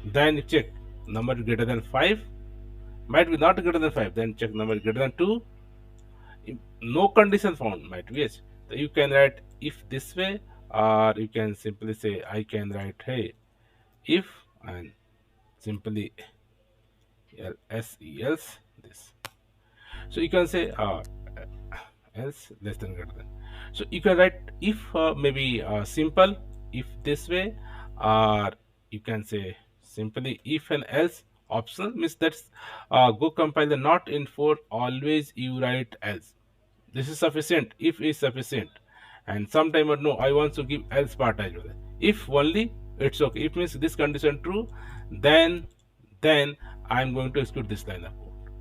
then you check number greater than 5. Might be not greater than 5, then check number greater than 2. No condition found, might be yes. So you can write if this way, or you can simply say I can write hey, if, and simply else this. So you can say else less than greater than. So you can write if maybe simple if this way, or you can say simply if and else optional means that's go compile the not in for always you write else. This is sufficient if is sufficient, and sometime or no I want to give else part as well. If only it's okay. If means this condition true, then I'm going to execute this line of code.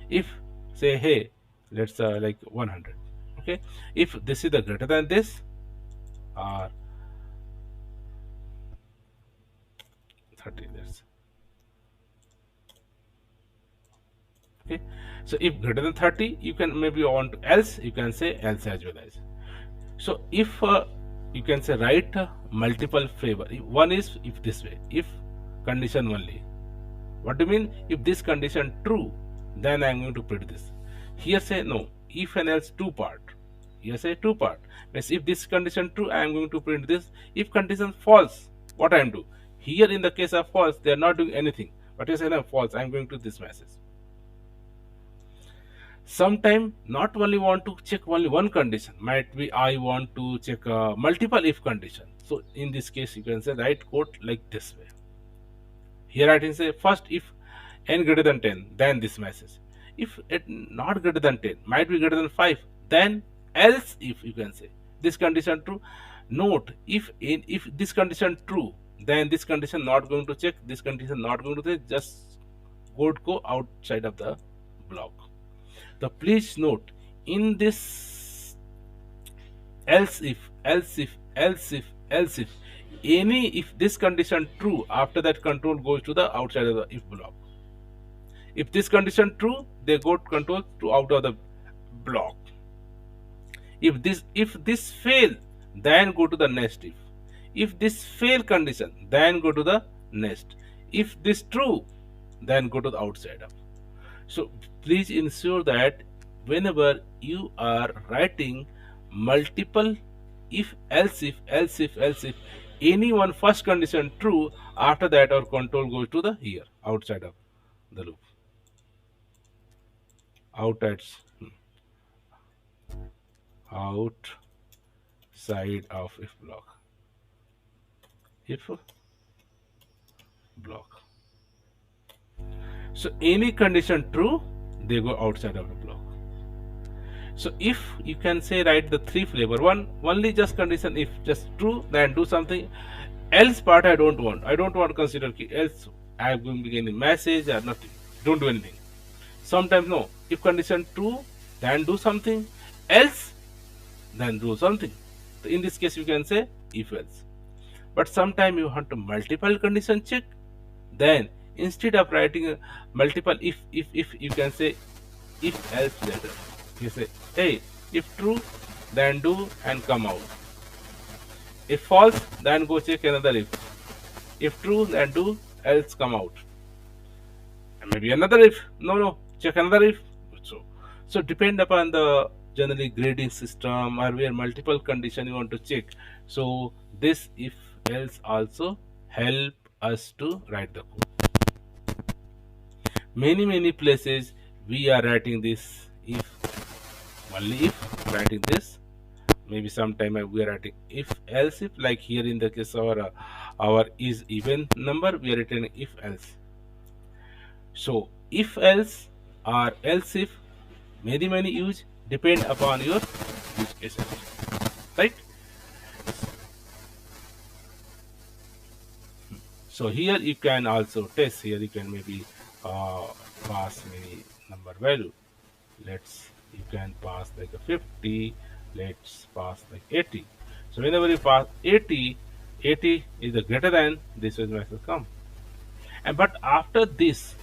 If say hey, let's like 100. Okay, if this is the greater than this, or 30, that's okay. So if greater than 30, you can maybe want else, you can say else as well as. So if you can say write multiple flavor. One is if this way, if condition only. What do you mean? If this condition true, then I am going to print this. Here say no, if and else two part. Here say two part. Means if this condition true, I am going to print this. If condition false, what I am do? Here in the case of false, they are not doing anything. But you say no, false, I am going to this message. Sometime not only want to check only one condition, might be I want to check multiple if condition. So in this case, you can say write code like this way. Here I can say first if n greater than 10, then this message. If it not greater than 10, might be greater than 5, then else if you can say this condition true. Note if this condition true, then this condition not going to check, this condition not going to check, just go outside of the block. So please note in this else if any if this condition true, after that control goes to the outside of the if block. If this condition true, they go control to out of the block. If this fail, then go to the next if. If this fail condition, then go to the next. If this true, then go to the outside of. So please ensure that whenever you are writing multiple if any one first condition true, after that our control goes to the here outside of the loop, outside of if block, if block. So any condition true, they go outside of the block. So if you can say write the three flavor, one only just condition if just true, then do something. Else part I don't want to consider else I am going to get any message or nothing. Don't do anything. Sometimes no, if condition true, then do something, else then do something. So in this case you can say if else. But sometimes you want to multiple condition check, then instead of writing multiple if you can say if else later. You say, hey, if true, then do and come out. If false, then go check another if. If true, then do, else come out. And maybe another if. No, no, check another if. So, so depend upon the generally grading system or where multiple condition you want to check. So this if else also help us to write the code. Many places we are writing this if only if writing this. Maybe sometime we are writing if else if, like here in the case of our is even number, we are writing if else. So if else or else if, many use depend upon your use cases, right? So here you can also test. Here you can maybe uh, pass many number value. Let's you can pass like a 50. Let's pass like 80. So whenever you pass 80, 80 is the greater than this will message come. And but after this,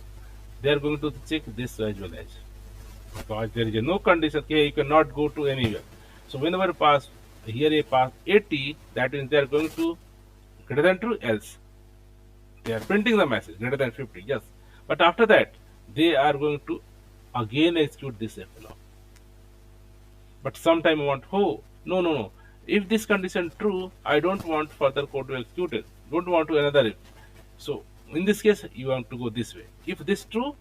they are going to check this as well as, because there is no condition. Okay, you cannot go to anywhere. So whenever you pass here a pass 80, that means they are going to greater than true, else they are printing the message greater than 50. Yes, but after that they are going to again execute this FLO. But sometime I want, oh, no. If this condition true, I don't want further code to execute it. Don't want to another if. So in this case, you want to go this way. If this true,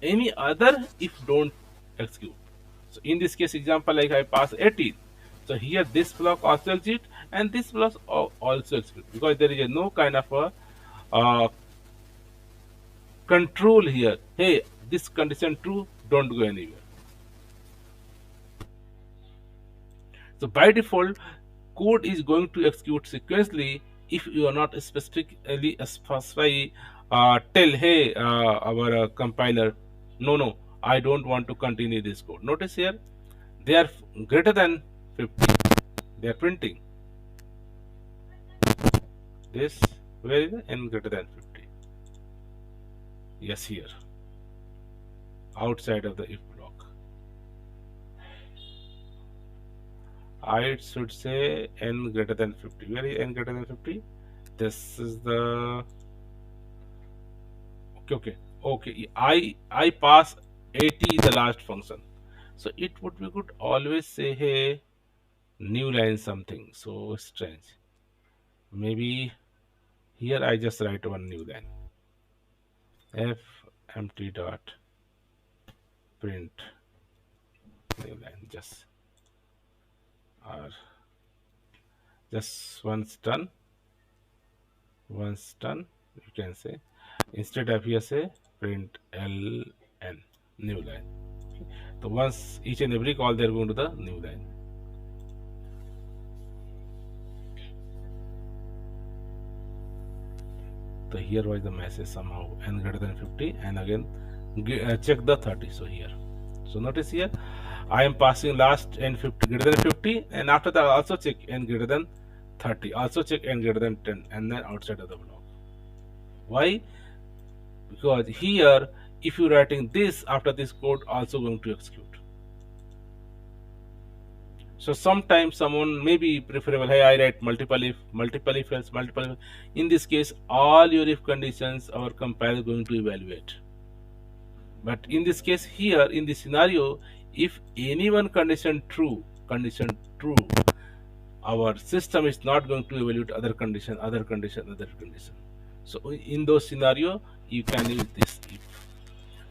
any other if don't execute. So in this case example, like I pass 18. So here this block also execute and this block also execute, because there is no kind of a control here. Hey, this condition true, don't go anywhere. So by default, code is going to execute sequentially if you are not specifically specify, tell, hey, our compiler, no, I don't want to continue this code. Notice here, they are greater than 50. They are printing this. Where is the n greater than 50? Yes, here, outside of the if block. I should say n greater than 50. Where is n greater than 50? This is the okay. I pass 80 the last function. So it would be good always say, hey, new line something. So strange. Maybe here I just write one new line. F empty dot print new line, just or just once done, you can say, instead of here say print ln new line. So once each and every call, they're going to the new line. So here was the message somehow n greater than 50, and again check the 30. So here, so notice here I am passing last n 50 greater than 50, and after that also check n greater than 30, also check n greater than 10, and then outside of the block. Why? Because here if you writing this, after this code also going to execute. So sometimes someone may be preferable, hey, I write multiple if else, multiple if. In this case, all your if conditions our compiler is going to evaluate. But in this case here, in this scenario, if any one condition true, our system is not going to evaluate other condition. So in those scenario, you can use this if.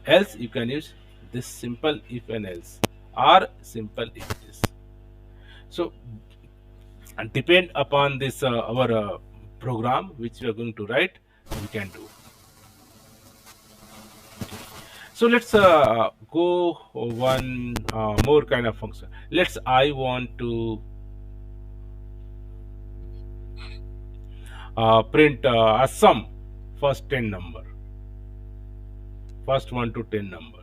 Else you can use this simple if and else, or simple if this. So and depend upon this our program which we are going to write, we can do. So let's go one more kind of function. Let's I want to print a sum, first 10 number, first 1 to 10 number,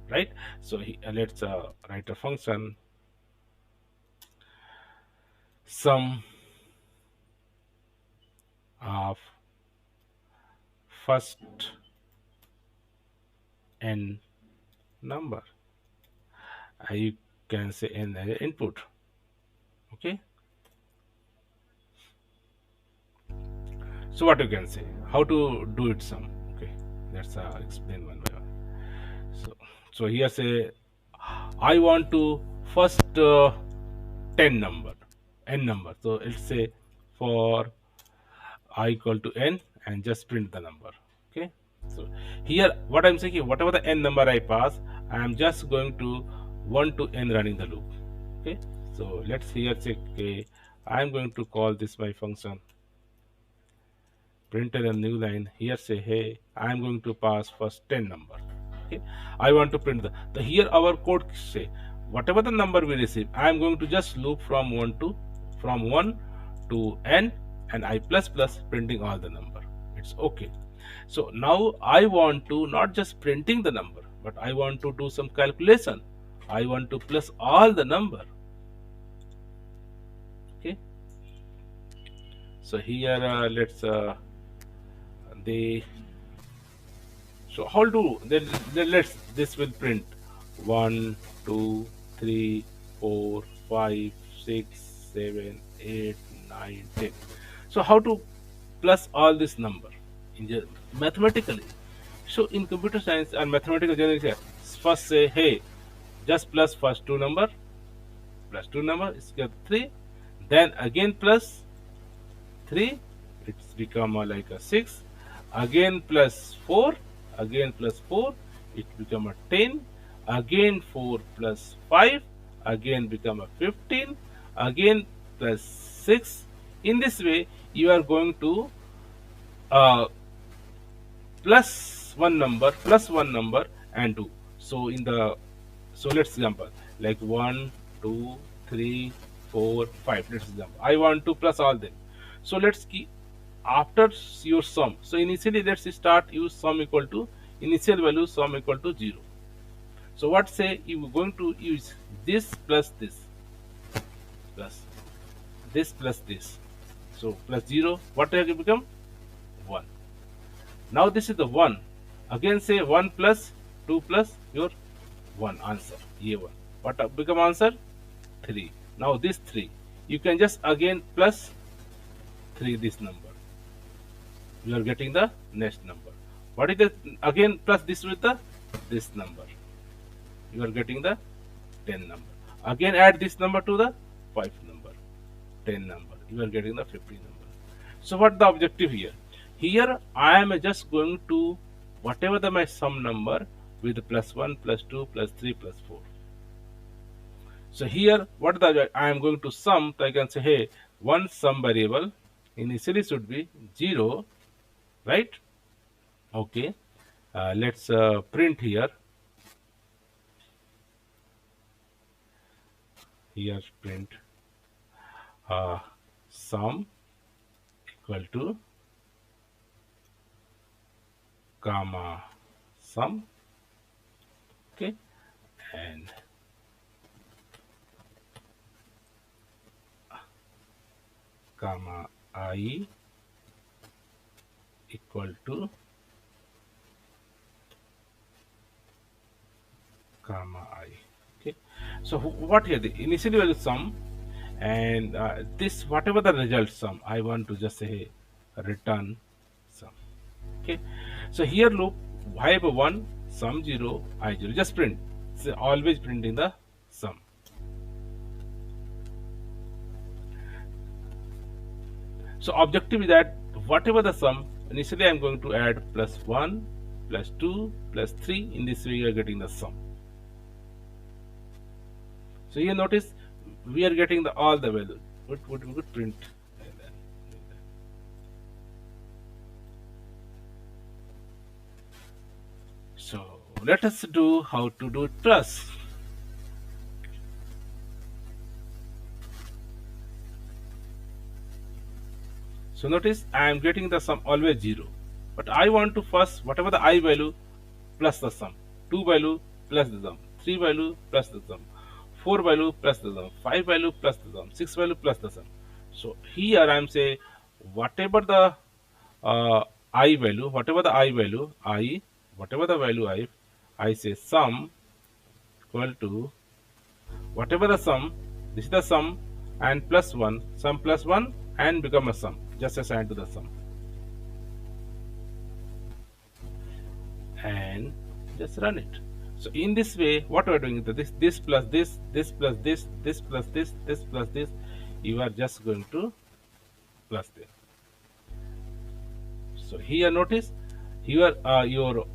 right? So let's write a function sum of first n number. You can say n as input. Okay. So what you can say? How to do it some? Okay. Let's explain one by one. So here say I want to first 10 number, n number. So let's say for I equal to n and just print the number. Okay. So here what I'm saying, whatever the n number I pass, I am just going to 1 to n running the loop. Okay. So let's here check. Okay, I'm going to call this my function printed a new line. Here say, hey, I'm going to pass first 10 number. Okay, I want to print the here our code say whatever the number we receive, I'm going to just loop from 1 to n and I plus plus printing all the number. It's okay. So now I want to not just printing the number, but I want to do some calculation. I want to plus all the number. Okay. So here let's they so how do then let's this will print 1 2 3 4 5 6 7 8 9 10. So how to plus all this number in mathematically? So in computer science and mathematical journalism, first say, hey, just plus plus two number is 3, then again plus 3, it's become like a 6, again plus 4, again plus 4, it become a 10, again 4 plus 5, again become a 15, again plus 6. In this way you are going to uh, plus one number and 2. So in the so let's example like 1 2 3 4 5. Let's example I want to plus all them. So let's keep after your sum. So initially let's start use sum equal to initial value sum equal to 0. So what say you are going to use this plus this plus this plus this. So plus 0, what will become 1. Now this is the 1. Again say 1 plus 2 plus your 1 answer A1. What become answer 3. Now this 3 you can just again plus 3 this number. You are getting the next number. What is the again plus this with the this number? You are getting the 10 number. Again add this number to the 5 number, 10 number. You are getting the 50 number. So what the objective here? Here I am just going to whatever the my sum number with plus 1 plus 2 plus 3 plus 4. So here what the I am going to sum, so I can say, hey, one sum variable initially should be 0, right? Okay. Let's print here. Here print sum equal to comma sum. Okay, and comma I equal to comma I. Okay, so what here the initially value sum and this whatever the result sum I want to just say return sum. Okay, so here loop I have a 1 sum 0 I 0 just print. So always printing the sum. So objective is that whatever the sum initially I'm going to add plus 1 plus 2 plus 3. In this way you are getting the sum. So you notice we are getting the all the value. What we could print like that. So let us do how to do it plus. So notice I am getting the sum always 0, but I want to first whatever the I value plus the sum, 2 value plus the sum, 3 value plus the sum, 4 value plus the sum, 5 value plus the sum, 6 value plus the sum. So here I am say whatever the I value, whatever the I value, whatever the value I say sum equal to whatever the sum, this is the sum, and plus 1, sum plus 1, and become a sum. Just assign to the sum. And just run it. So in this way, what we are doing is this plus this plus this plus this plus this, you are just going to plus them. So here notice, here your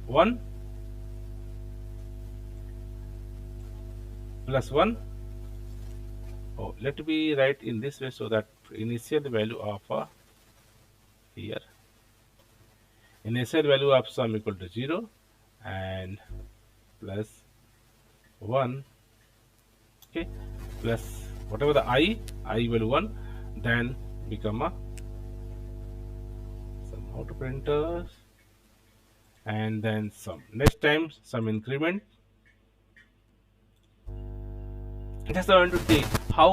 1 plus 1. Oh, let me write in this way so that initial value of here initial value of sum equal to 0 and plus 1, okay, plus whatever the I value 1, then become a sum auto printers, and then sum. Next time sum increment. Just I want to take how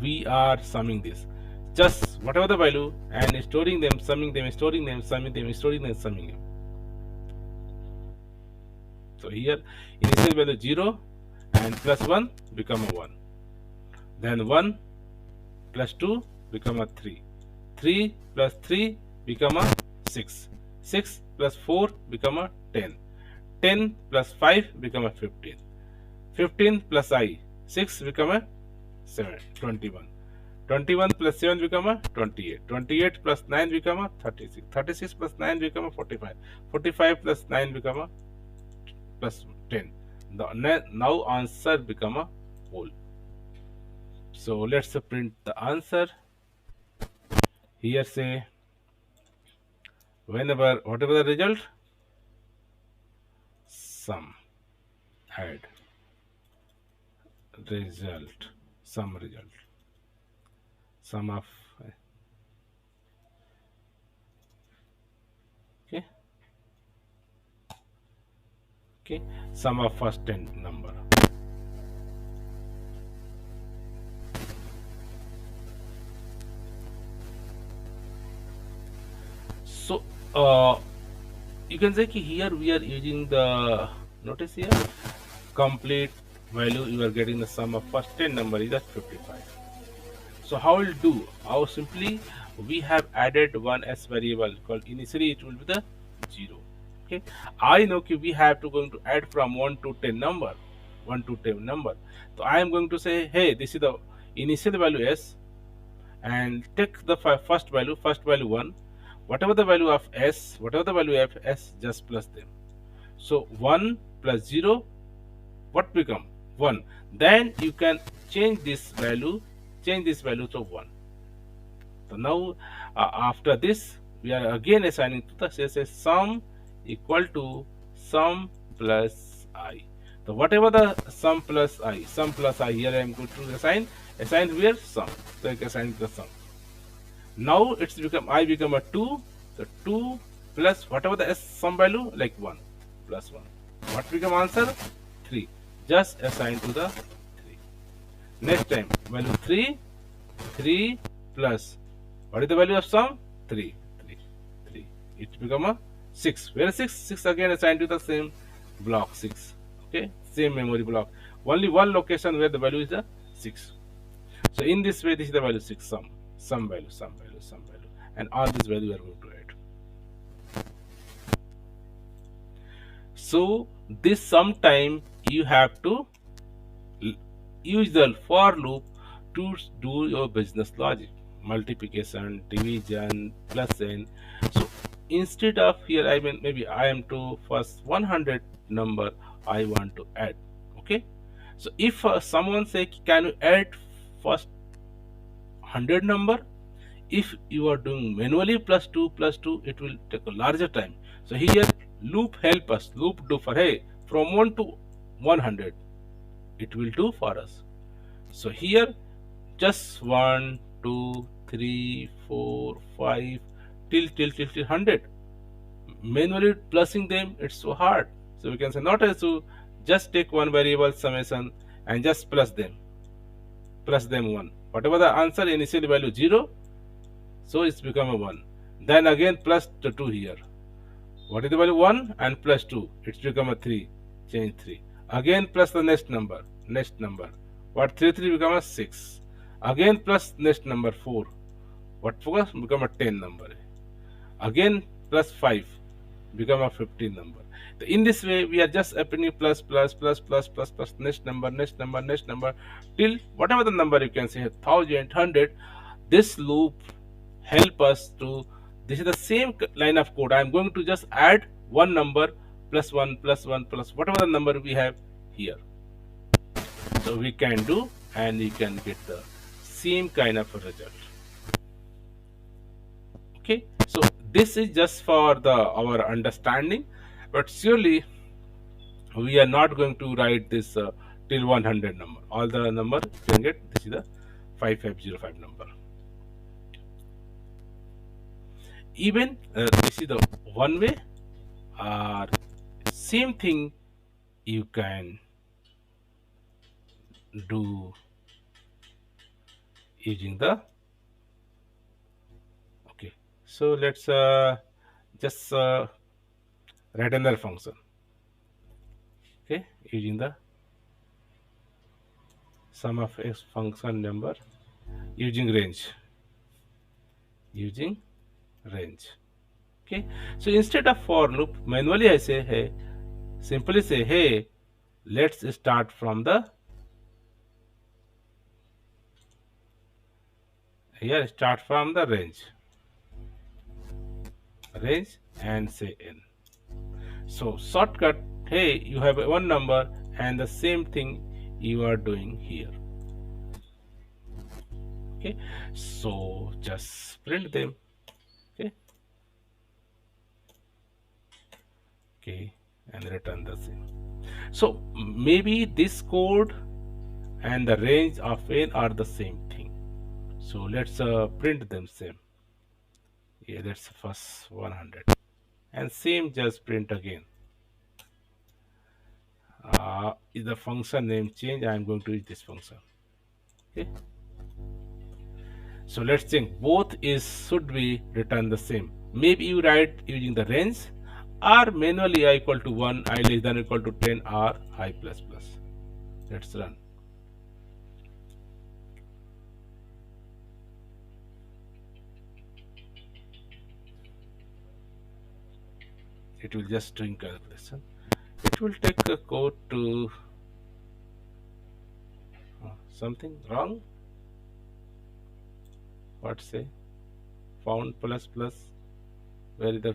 we are summing this. Just whatever the value and storing them, summing them, storing them, summing them, storing them, summing them. So here initial value 0 and plus 1 become a 1. Then 1 plus 2 become a 3. 3 plus 3 become a 6. 6 plus 4 become a 10. 10 plus 5 become a 15. 15 plus I, 6 become a 7, 21. 21 plus 7 become a 28. 28 plus 9 become a 36. 36 plus 9 become a 45. 45 plus 9 become a plus 10. Now answer become a whole. So let's print the answer. Here say whenever whatever the result, sum, add result, sum result, sum of, okay, sum of first 10 number. So you can say here we are using the, notice here, complete value, you are getting the sum of first 10 number is at 55. So how will do? How simply we have added one s variable called initially it will be the 0. Okay, I know we have to going to add from 1 to 10 number, 1 to 10 number. So I am going to say, hey, this is the initial value s, and take the first value 1. Whatever the value of s, whatever the value of s, just plus them. So 1 plus 0, what become 1? Then you can change this value to 1. So now after this we are again assigning to the say sum equal to sum plus I. So whatever the sum plus I here I am going to assign where sum. So I assign the sum. Now it's become I become a 2. So 2 plus whatever the s sum value like 1 plus 1. What become answer? 3. Just assign to the 3. Next time value 3 plus what is the value of sum? 3. It become a 6. Where 6? 6 again assigned to the same block 6. Okay, same memory block. Only one location where the value is a 6. So in this way, this is the value 6 sum value, and all this value are going to add. So this sometime you have to use the for loop to do your business logic, multiplication, division, plus n. So instead of here, I mean maybe I am to first 100 number I want to add. Okay, so if someone say can you add first 100 number, if you are doing manually plus 2 it will take a larger time. So here loop help us, loop do for hey from 1 to 100 it will do for us. So here just 1 2 3 4 5 till 100. Manually plusing them it's so hard. So we can say not as to just take one variable summation and just plus them 1. Whatever the answer initial value 0, so it's become a 1. Then again plus the 2 here. What is the value? 1 and plus 2. It's become a 3. Change 3. Again plus the next number. Next number. What 3 3 become a 6. Again plus next number 4. What 4 become a 10 number. Again plus 5 become a 15 number. In this way, we are just appending plus plus plus plus plus plus next number, next number, next number, till whatever the number you can say, 1,000, 100. This loop help us to, this is the same line of code. I am going to just add one number plus one plus one plus whatever the number we have here. So we can do, and you can get the same kind of a result. Okay, so this is just for the our understanding, but surely we are not going to write this till 100 number. All the number you can get, this is the 5505 number. Even this is the one way, or same thing you can do using the, okay, so let's just write another function, okay, using the sum of x function number using range, using range. Okay, so instead of for loop, manually I say, hey, simply say, hey, let's start from the here, start from the range and say n. So shortcut, hey, you have one number and the same thing you are doing here. Okay, so just print them. Okay, okay, and return the same. So maybe this code and the range of n are the same thing. So let's print them same. Yeah, that's first 100, and same just print again. Is the function name change? I am going to use this function. Okay, so let's think both is should be return the same. Maybe you write using the range, or manually I equal to 1, I less than or equal to 10, or I plus plus. Let's run. It will just doing calculation. It will take a code to something wrong. What say? Found plus plus. Where is the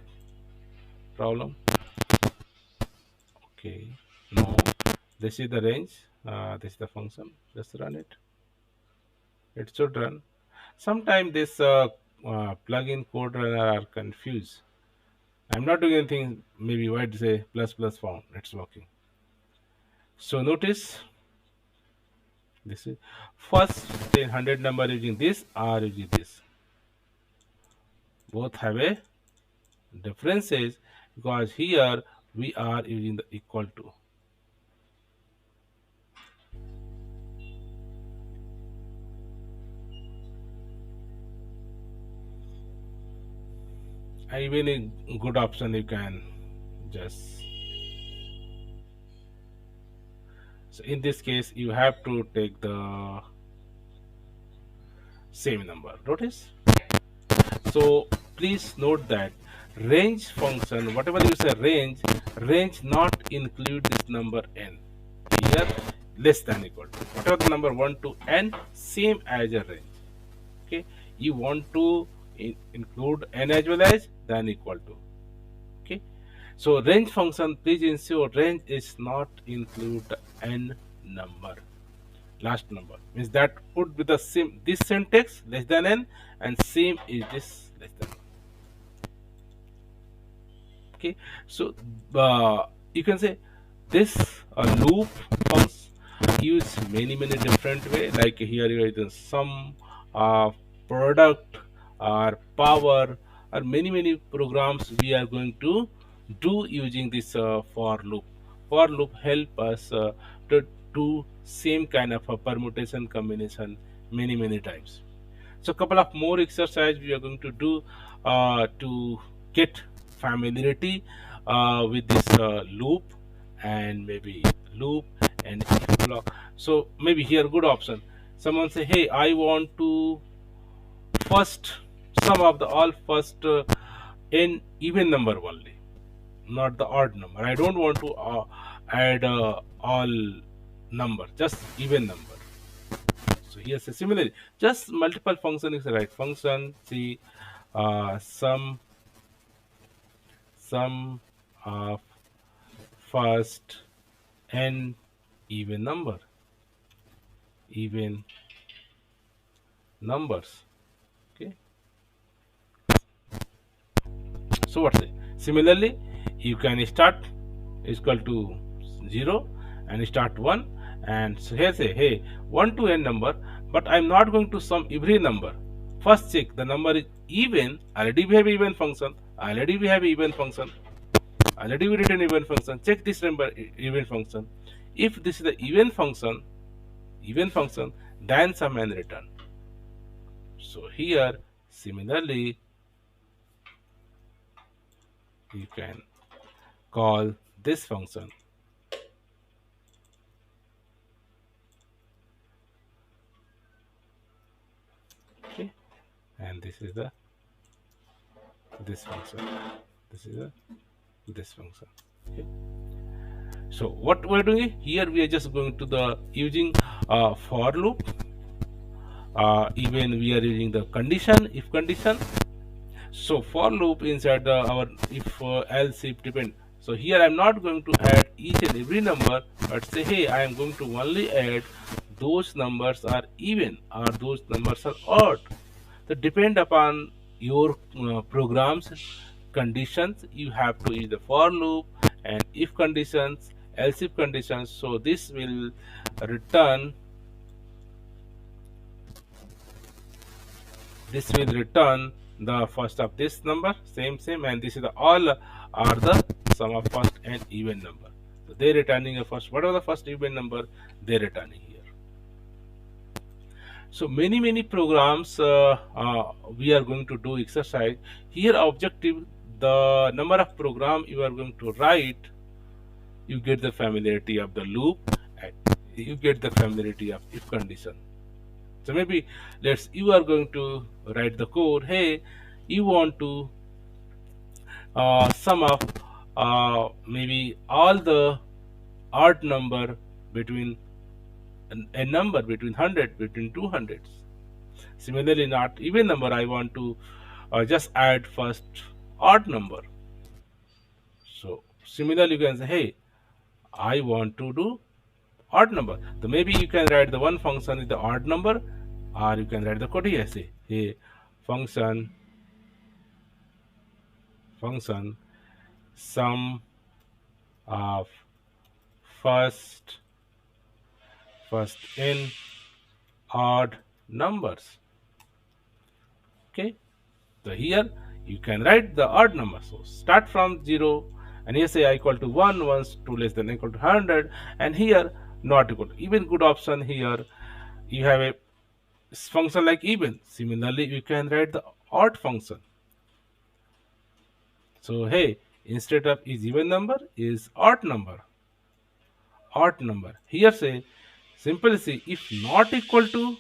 problem? Okay, no. This is the range. This is the function. Just run it. It should run. Sometimes this plugin code runner are confused. I'm not doing anything. Maybe why to say plus plus found. It's working. So notice this is first 100 number using this or using this. Both have a differences because here we are using the equal to. Even a good option you can just, so in this case you have to take the same number. Notice, so please note that range function, whatever you say range not include this number n. Here less than equal to whatever the number 1 to n, same as a range. Okay, you want to include n as well as than equal to. Okay, so range function, please ensure range is not include n number, last number, means that would be the same, this syntax less than n and same is this less than n. Okay, so you can say this loop functions use many different way, like here you have some product or power or many programs we are going to do using this for loop. For loop help us to do same kind of a permutation combination many times. So couple of more exercise we are going to do to get familiarity with this loop, and maybe loop and if block. So maybe here good option. Someone say, hey, I want to first sum of the all first in even number only, not the odd number. I don't want to add all number, just even number. So here say similarly, just multiple function is the right function. See, sum of first n even number, even numbers. Okay. So what's it? Similarly, you can start is equal to 0 and start 1, and so here say, hey, 1 to n number, but I'm not going to sum every number. First check the number is even. Already we have even function. Already we have even function. Already we written even function. Check this number even function. If this is the even function, then sum and return. So here similarly you can call this function. Okay, and this is the this function. This is this function. Okay. So what we're doing here, we are just going to the using for loop. Even we are using the condition, if condition. So for loop inside our if else if depend. So here I'm not going to add each and every number, but say, hey, I am going to only add those numbers are even or those numbers are odd. So depend upon your program's conditions, you have to use the for loop and if conditions, else if conditions. So this will return the first of this number, same, and this is the all are the sum of first and even number. So they returning a first, whatever the first even number they returning here. So many programs we are going to do exercise here. Objective, the number of program you are going to write, you get the familiarity of the loop and you get the familiarity of if condition. So maybe you are going to write the code. Hey, you want to sum up maybe all the odd number between a number between 100 between 200s. Similarly, not even number, I want to just add first odd number. So similarly, you can say, hey, I want to do odd number. So maybe you can write the one function is the odd number, or you can write the code here. Say, hey, function sum of first n odd numbers. Okay, so here you can write the odd number. So start from 0 and here say I equal to 1 once 2 less than equal to 100, and here not equal to. Even good option here, you have a function like even. Similarly, you can write the odd function. So hey, instead of is even number is odd number. Here say simply say if not equal to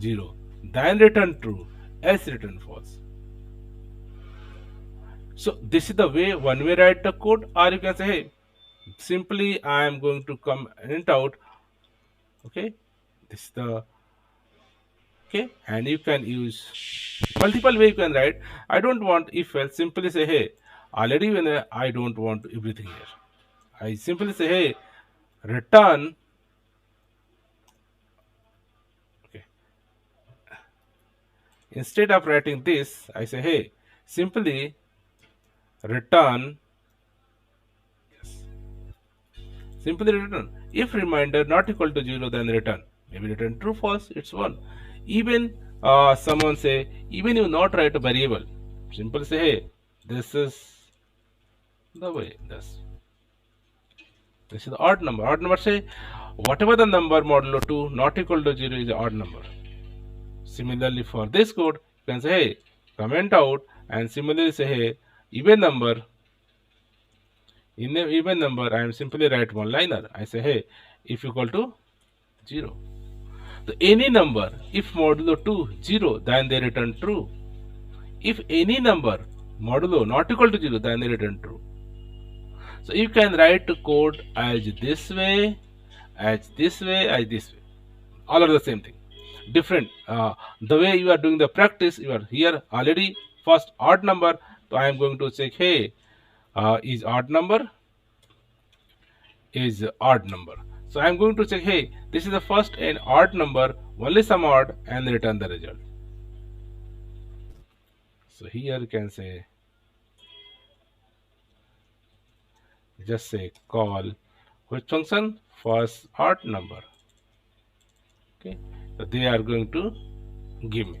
0, then return true, else return false. So this is the way one way write the code, or you can say, hey, simply I am going to comment out. Okay, this is the okay, and you can use multiple way you can write. I don't want if else. Simply say, hey, already when I don't want everything here. I simply say, hey, return. Okay, instead of writing this, I say, hey, simply return. Yes. Simply return. If reminder not equal to 0, then return. Maybe return true, false, it's 1. Even someone say, even you not write a variable. Simply say, hey, this is the way. This is the odd number. Odd number say, whatever the number modulo 2 not equal to 0 is an odd number. Similarly, for this code, you can say, hey, comment out, and similarly say, hey, even number, in an even number, I am simply write one liner. I say, hey, if equal to 0. So any number, if modulo 2 0, then they return true. If any number modulo not equal to 0, then they return true. So you can write code as this way, as this way, as this way. All are the same thing. Different. The way you are doing the practice, you are here already first odd number. So I am going to check, hey, is odd number, is odd number. So I am going to check, hey, this is the first and odd number, only some odd, and return the result. So here you can say, just say call which function, first odd number. Okay, so they are going to give me.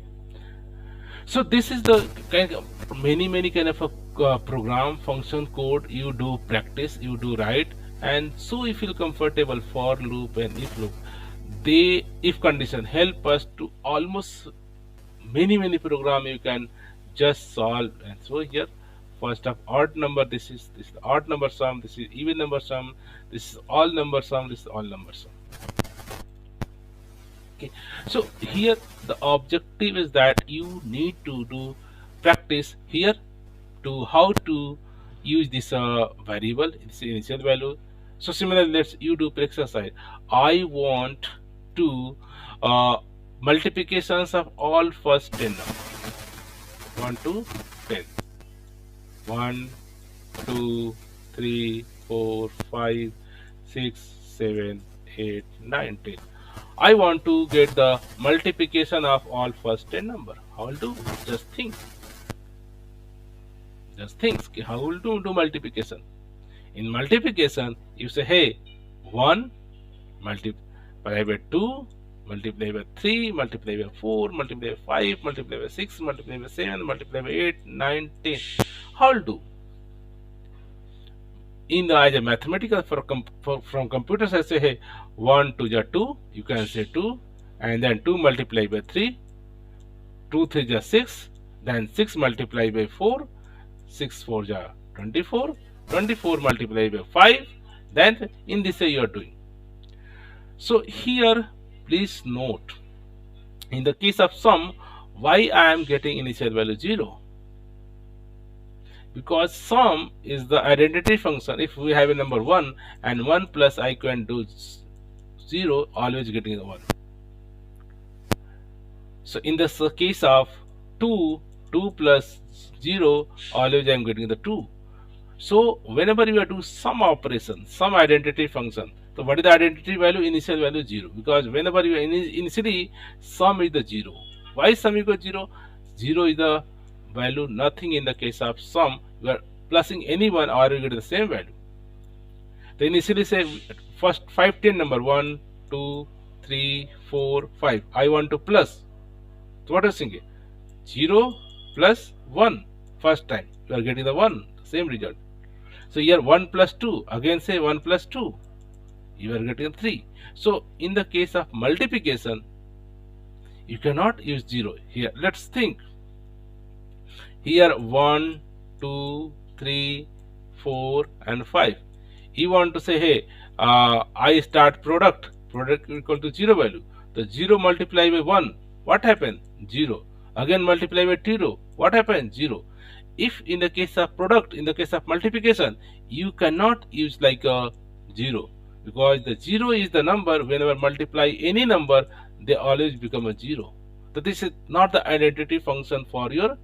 So this is the kind of many kind of a program function code you do practice, you do write, and so you feel comfortable. For loop and if loop, they if condition help us to almost many program you can just solve. And so here first of odd number, this is odd number sum, this is even number sum, this is all number sum, this is all number sum. Okay, so here the objective is that you need to do practice here to how to use this variable, this initial value. So similarly, let's you do exercise. I want to multiplications of all first 10 numbers. 1 to 10. 1, 2, 3, 4, 5, 6, 7, 8, 9, 10. I want to get the multiplication of all first 10 number. How will do? Just think. Just think. How will do multiplication? In multiplication, you say, hey, 1 multiply by 2, multiply by 3, multiply by 4, multiply by 5, multiply by 6, multiply by 7, multiply by 8, 9, 10. How will do? In the as a mathematical from computers, I say, hey, 1 to the 2, you can say 2, and then 2 multiplied by 3, 2 3 is 6, then 6 multiplied by 4, 6 4 is 24, 24 multiplied by 5, then in this way you are doing. So here please note, in the case of sum, why I am getting initial value 0? Because sum is the identity function. If we have a number 1 and 1 plus I can do 0, always getting the 1. So in the case of 2, 2 plus 0, always I am getting the 2. So whenever you are doing some operation, some identity function, so what is the identity value? Initial value 0. Because whenever you are initially, sum is the 0. Why sum equals 0? 0 is the value, nothing. In the case of sum, you are plusing any one or you get the same value. So initially say first 5 10 number 1, 2, 3, 4, 5. I want to plus. So what are you saying? 0 plus 1. First time you are getting the 1, same result. So here 1 plus 2, again say 1 plus 2, you are getting 3. So in the case of multiplication, you cannot use 0. Here let's think. Here 1, 2, 3, 4 and 5. You want to say, hey, I start product equal to 0 value. The 0 multiply by 1, what happened? 0. Again multiply by 0, what happened? 0. If in the case of product, in the case of multiplication, you cannot use like a 0, because the 0 is the number. Whenever multiply any number, they always become a 0. So this is not the identity function for your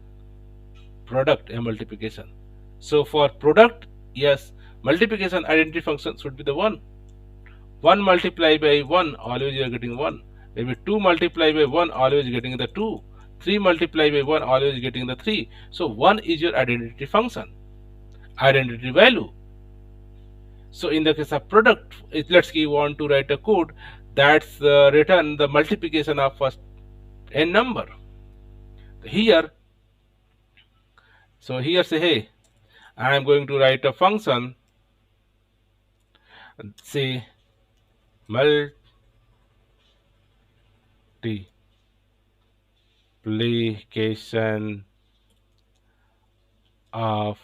product and multiplication. So for product, yes, multiplication identity function should be the 1. 1 multiplied by 1, always you are getting 1. Maybe 2 multiplied by 1, always getting the 2. 3 multiplied by 1, always getting the 3. So 1 is your identity function, identity value. So in the case of product, let's say you want to write a code that's return the multiplication of first n number. Here, so here say, hey, I am going to write a function, say multiplication of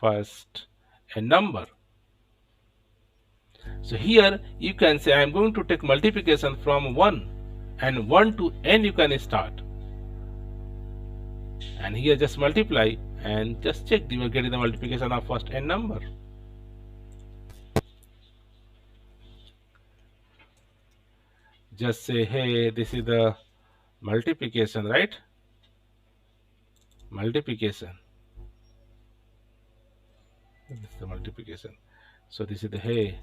first a number. So here you can say I am going to take multiplication from 1, and 1 to n you can start, and here just multiply and just check you are getting the multiplication of first n number. Just say, hey, this is the multiplication, right? Multiplication. This is the multiplication. So this is the, hey,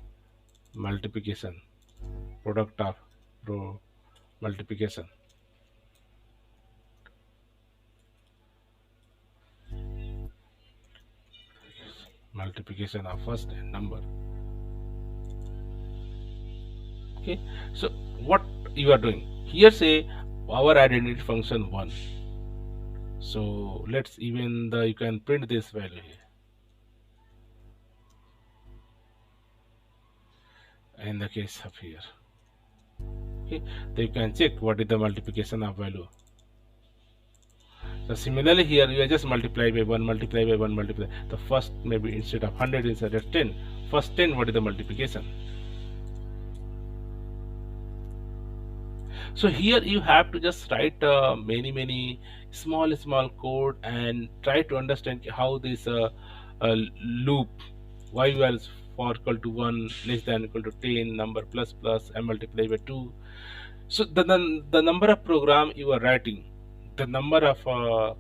multiplication, product of row multiplication. Multiplication of first n number. Okay, so what you are doing here, say our identity function 1. So let's even you can print this value here in the case of here. Okay, so you can check what is the multiplication of value. So similarly here you are just multiply by 1, multiply by 1, multiply the first, maybe instead of 100 instead of 10, first 10, what is the multiplication? So here you have to just write many small code and try to understand how this loop, why you are for equal to 1 less than equal to 10 number plus and multiply by 2. So the number of program you are writing, the number of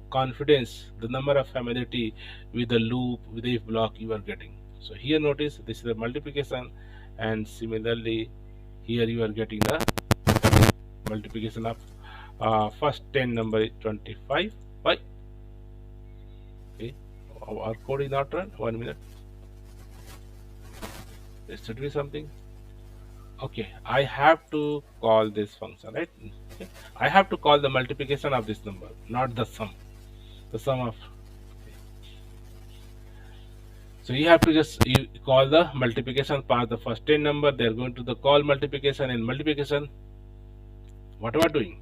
confidence, the number of familiarity with the loop, with the if block you are getting. So here notice this is the multiplication, and similarly here you are getting the multiplication of first 10 number is 25 by, okay, our code is not run. 1 minute, there should be something. Okay, I have to call this function, right? Okay. I have to call the multiplication of this number, not the sum. The sum of, okay. So you have to just you call the multiplication part, the first 10 number, they are going to the call multiplication, and multiplication, what am I doing?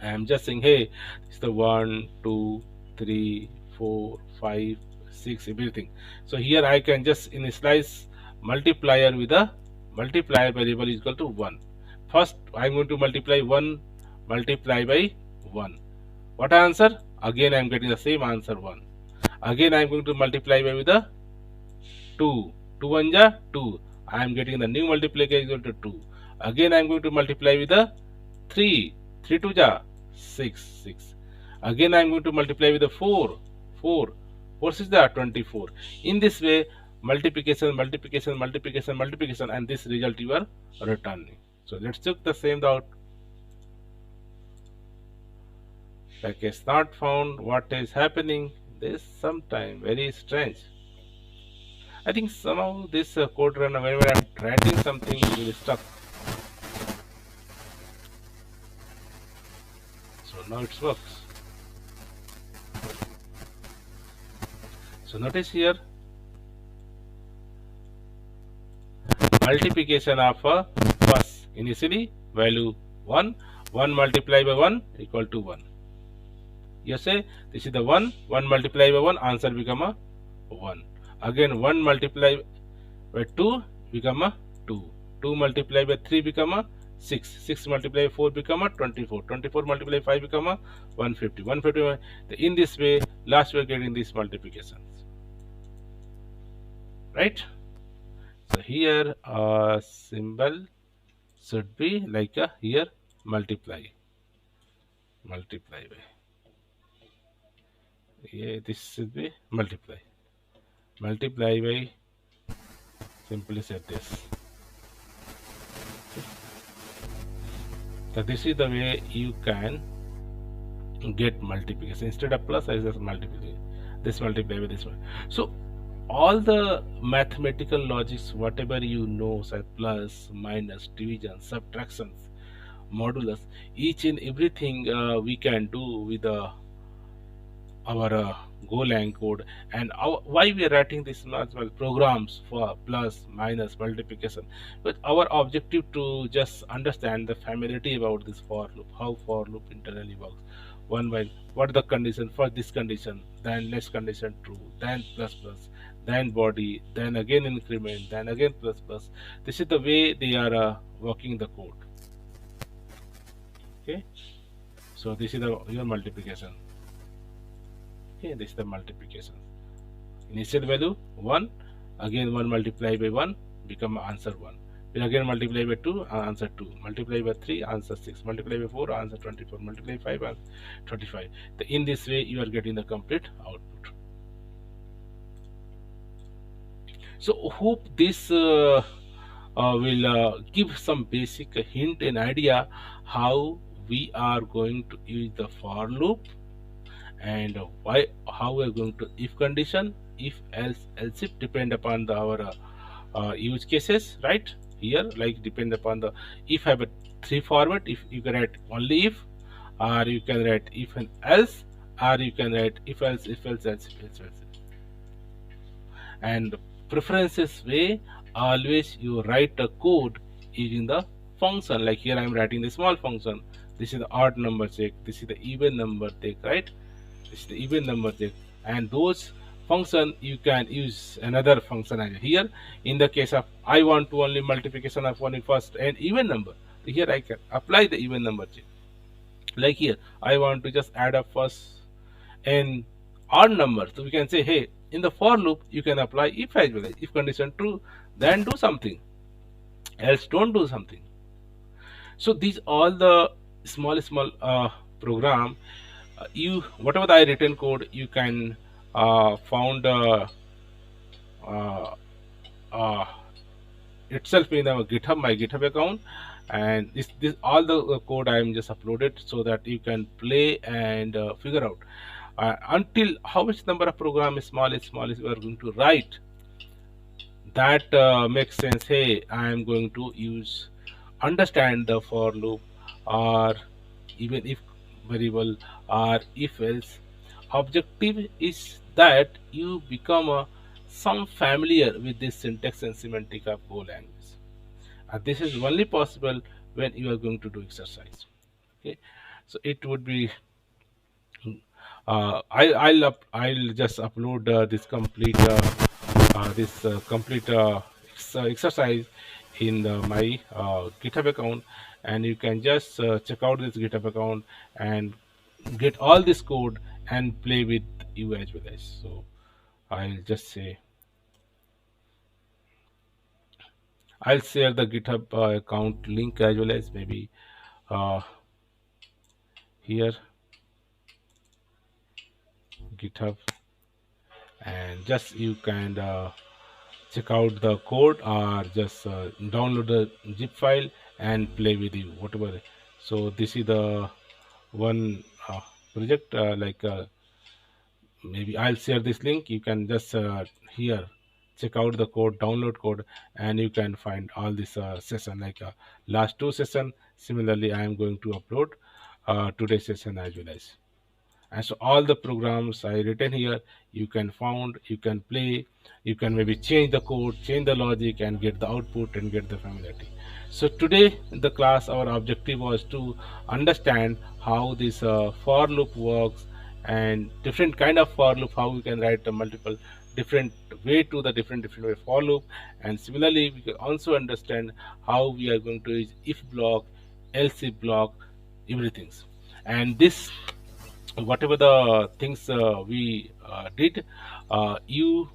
I am just saying, hey, it's the 1, 2, 3, 4, 5, 6, everything. So here I can just initialize multiplier with a multiplier variable is equal to 1. First I am going to multiply 1, multiply by 1. What answer? Again I am getting the same answer 1. Again I am going to multiply by with a 2. 2 1 ja 2. I am getting the new multiplier is equal to 2. Again I am going to multiply with a 3. 3 2 ja 6. 6. Again I am going to multiply with a 4. 4. 4 6 ja 24. In this way, multiplication, and this result you are returning. So let's check the same out. Package not found. What is happening? This sometime very strange. I think somehow this code run, whenever I'm writing something, it will stuck. So now it works. So notice here, multiplication of a first, initially value 1, 1 multiplied by 1 equal to 1. You say this is the 1, 1 multiplied by 1, answer become a 1. Again 1 multiplied by 2 become a 2. 2 multiplied by 3 become a 6. 6 multiplied by 4 become a 24. 24 multiplied by 5 become a 150. 150. In this way, last we are getting these multiplications. Right? So here a symbol should be like a here multiply. Multiply by. Yeah, this should be multiply. Multiply by, simply said this. So this is the way you can get multiplication. Instead of plus, I just multiply. This multiply by this one. So all the mathematical logics, whatever you know, say plus, minus, division, subtractions, modulus, each and everything we can do with our GoLang code. And why we are writing these multiple programs for plus, minus, multiplication? But our objective to just understand the familiarity about this for loop, how for loop internally works, one by what the condition for this condition, then next condition true, then plus plus, then body, then again increment, then again plus plus. This is the way they are working the code. Okay, so this is your multiplication. Okay, this is the multiplication. Initial value 1, again 1 multiplied by 1 become answer 1. Then again multiply by 2, answer 2. Multiply by 3, answer 6. Multiply by 4, answer 24. Multiply by 5, answer 25. In this way, you are getting the complete output. So, hope this will give some basic hint and idea how we are going to use the for loop, and how we are going to if condition, if else if depend upon our use cases, right? Here, like depend upon the if have a 3 format, if you can write only if, or you can write if and else, or you can write if else, if else, else, if else, else. And preferences way, always you write a code using the function. Like here I am writing the small function. This is the odd number check, this is the even number check, right? This is the even number check, and those function you can use another function as here. In the case of I want to only multiplication of only first and even number, so here I can apply the even number check. Like here I want to just add up first and odd number, so we can say, hey, in the for loop you can apply if as well. If condition true, then do something, else don't do something. So these all the small program, you whatever the I written code you can found uh, uh, itself in our GitHub, my GitHub account, and this all the code I am just uploaded so that you can play and figure out until how much number of program is small is we are going to write. That makes sense. Hey, I am going to use understand the for loop, or even if variable, or if else. Objective is that you become some familiar with this syntax and semantic of Go language. And this is only possible when you are going to do exercise. Okay, so it would be I'll just upload this complete exercise in my GitHub account, and you can just check out this GitHub account and get all this code and play with you as well as. So I'll just say I'll share the GitHub account link as well as maybe uh, here GitHub, and just you can check out the code, or just download the zip file and play with you whatever. So this is the one project, maybe I'll share this link. You can just here check out the code, download code, and you can find all this session, like last two session. Similarly, I am going to upload today's session as well as. And so all the programs I written here, you can found, you can play, you can maybe change the code, change the logic, and get the output and get the familiarity. So today in the class, our objective was to understand how this for loop works, and different kind of for loop, how we can write a multiple different way to the different way for loop. And similarly, we can also understand how we are going to use if block, else if block, everything. And this whatever the things we did, you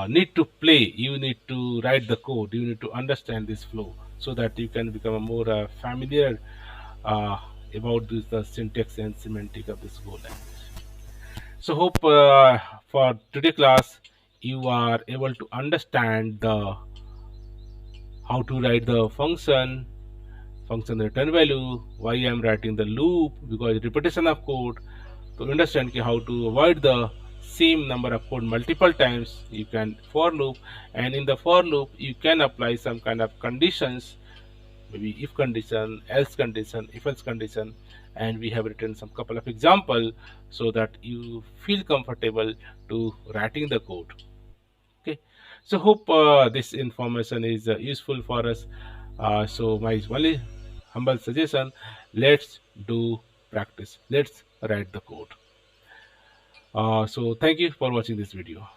need to play, you need to write the code, you need to understand this flow, so that you can become a more familiar uh, about this the syntax and semantic of this Go language. So hope for today class you are able to understand the how to write the function return value, why I am writing the loop, because repetition of code, to understand how to avoid the same number of code multiple times. You can for loop, and in the for loop you can apply some kind of conditions, maybe if condition, else condition, if else condition, and we have written some couple of example so that you feel comfortable to writing the code. Okay, so hope this information is useful for us. So my only humble suggestion, let's do practice. Let's write the code. So thank you for watching this video.